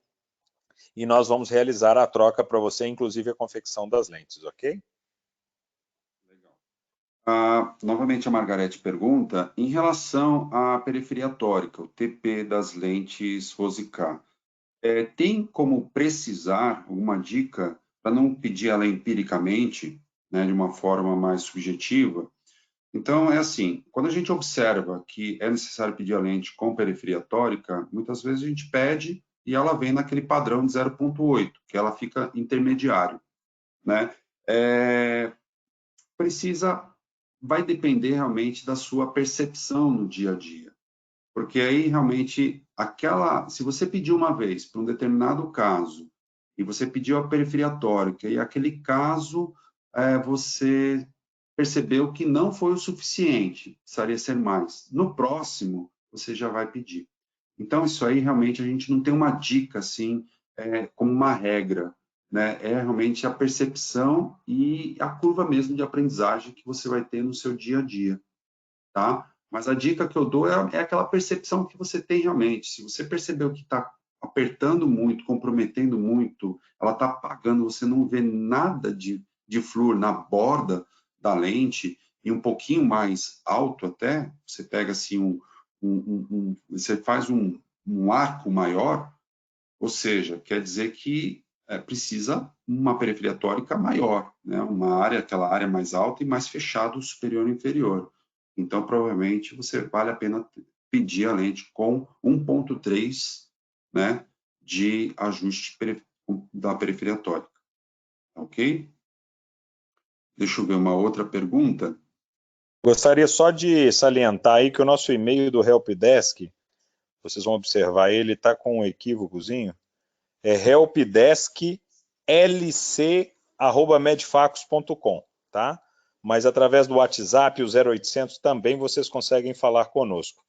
e nós vamos realizar a troca para você, inclusive a confecção das lentes, ok? Novamente a Margarete pergunta, em relação à periferia tórica, o TP das lentes Rosicá, tem como precisar alguma dica para não pedir ela empiricamente, né, de uma forma mais subjetiva? Então, é assim, quando a gente observa que é necessário pedir a lente com periferia tórica, muitas vezes a gente pede e ela vem naquele padrão de 0,8, que ela fica intermediário, né? Vai depender realmente da sua percepção no dia a dia. Porque aí realmente se você pediu uma vez para um determinado caso e você pediu a periferia tórica e aquele caso você percebeu que não foi o suficiente, precisaria ser mais. No próximo você já vai pedir. Então isso aí realmente a gente não tem uma dica assim como uma regra, né? É realmente a percepção e a curva mesmo de aprendizagem que você vai ter no seu dia a dia, tá? Mas a dica que eu dou é aquela percepção que você tem realmente. Se você percebeu que está apertando muito, comprometendo muito, ela está apagando, você não vê nada de flúor na borda da lente e um pouquinho mais alto até, você pega assim você faz um arco maior, ou seja, quer dizer que precisa uma periferia tórica maior, né? Aquela área mais alta e mais fechado, superior e inferior. Então, provavelmente, vale a pena pedir a lente com 1,3, né, de ajuste da periferia tórica. Ok? Deixa eu ver uma outra pergunta. Gostaria só de salientar aí que o nosso e-mail do Helpdesk, vocês vão observar, ele está com um equívocozinho, é helpdesklc@medfacos.com, tá? Mas através do WhatsApp, o 0800, também vocês conseguem falar conosco.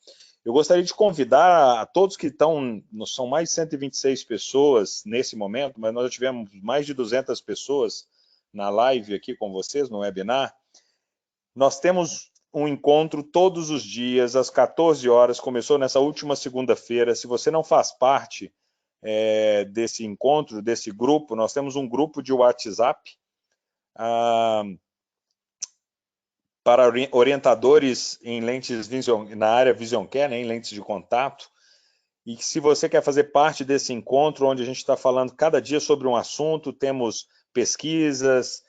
Eu gostaria de convidar a todos que estão, são mais de 126 pessoas nesse momento, mas nós já tivemos mais de 200 pessoas na live aqui com vocês, no webinar. Nós temos um encontro todos os dias, às 14 horas, começou nessa última segunda-feira. Se você não faz parte desse encontro, desse grupo, nós temos um grupo de WhatsApp para orientadores em lentes na área Vision Care, né, em lentes de contato. E se você quer fazer parte desse encontro, onde a gente está falando cada dia sobre um assunto, temos pesquisas,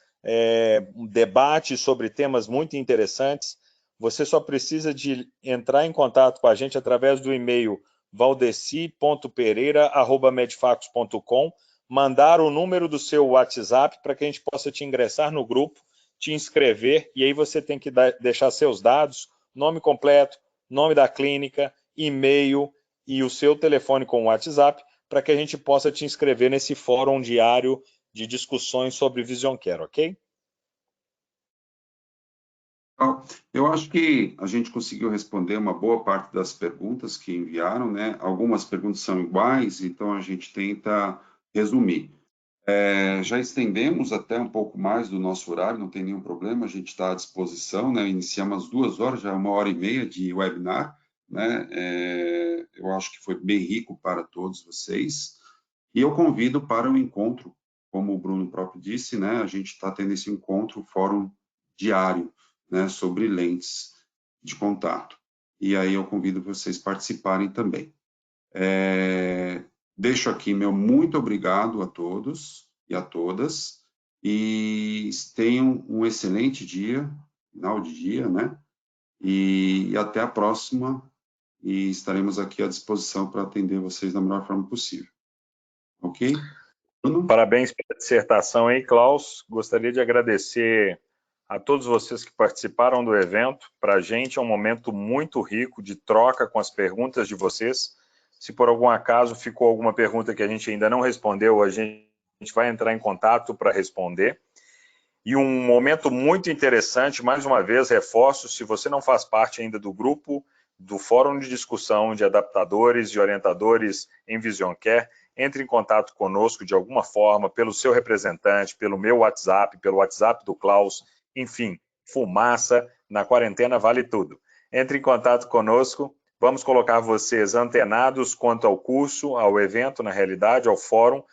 um debate sobre temas muito interessantes, você só precisa de entrar em contato com a gente através do e-mail valdeci.pereira@medfacos.com, mandar o número do seu WhatsApp para que a gente possa te ingressar no grupo, te inscrever, e aí você tem que deixar seus dados, nome completo, nome da clínica, e-mail e o seu telefone com o WhatsApp, para que a gente possa te inscrever nesse fórum diário de discussões sobre Vision Care, ok? Eu acho que a gente conseguiu responder uma boa parte das perguntas que enviaram, né? Algumas perguntas são iguais, então a gente tenta resumir. Já estendemos até um pouco mais do nosso horário, não tem nenhum problema, a gente está à disposição, né? Iniciamos às 2 horas, já é 1h30 de webinar, né? Eu acho que foi bem rico para todos vocês. E eu convido para o encontro, como o Bruno próprio disse, né? A gente está tendo esse encontro, fórum diário, né? Sobre lentes de contato. E aí eu convido vocês a participarem também. Deixo aqui meu muito obrigado a todos e a todas, e tenham um excelente dia, final de dia, né? E até a próxima, e estaremos aqui à disposição para atender vocês da melhor forma possível. Ok? Bruno? Parabéns pela dissertação aí, Klaus. Gostaria de agradecer a todos vocês que participaram do evento. Para a gente é um momento muito rico de troca com as perguntas de vocês. Se por algum acaso ficou alguma pergunta que a gente ainda não respondeu, a gente vai entrar em contato para responder. E um momento muito interessante, mais uma vez, reforço, se você não faz parte ainda do grupo, do Fórum de Discussão de Adaptadores e Orientadores em Vision Care, entre em contato conosco de alguma forma, pelo seu representante, pelo meu WhatsApp, pelo WhatsApp do Klaus, enfim, fumaça, na quarentena vale tudo. Entre em contato conosco, vamos colocar vocês antenados quanto ao curso, ao evento, na realidade, ao fórum,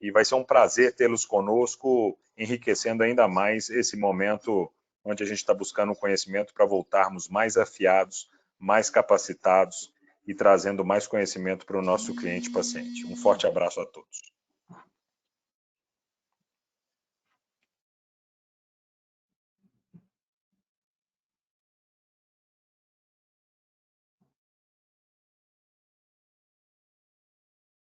e vai ser um prazer tê-los conosco, enriquecendo ainda mais esse momento onde a gente está buscando um conhecimento para voltarmos mais afiados, mais capacitados e trazendo mais conhecimento para o nosso cliente e paciente. Um forte abraço a todos.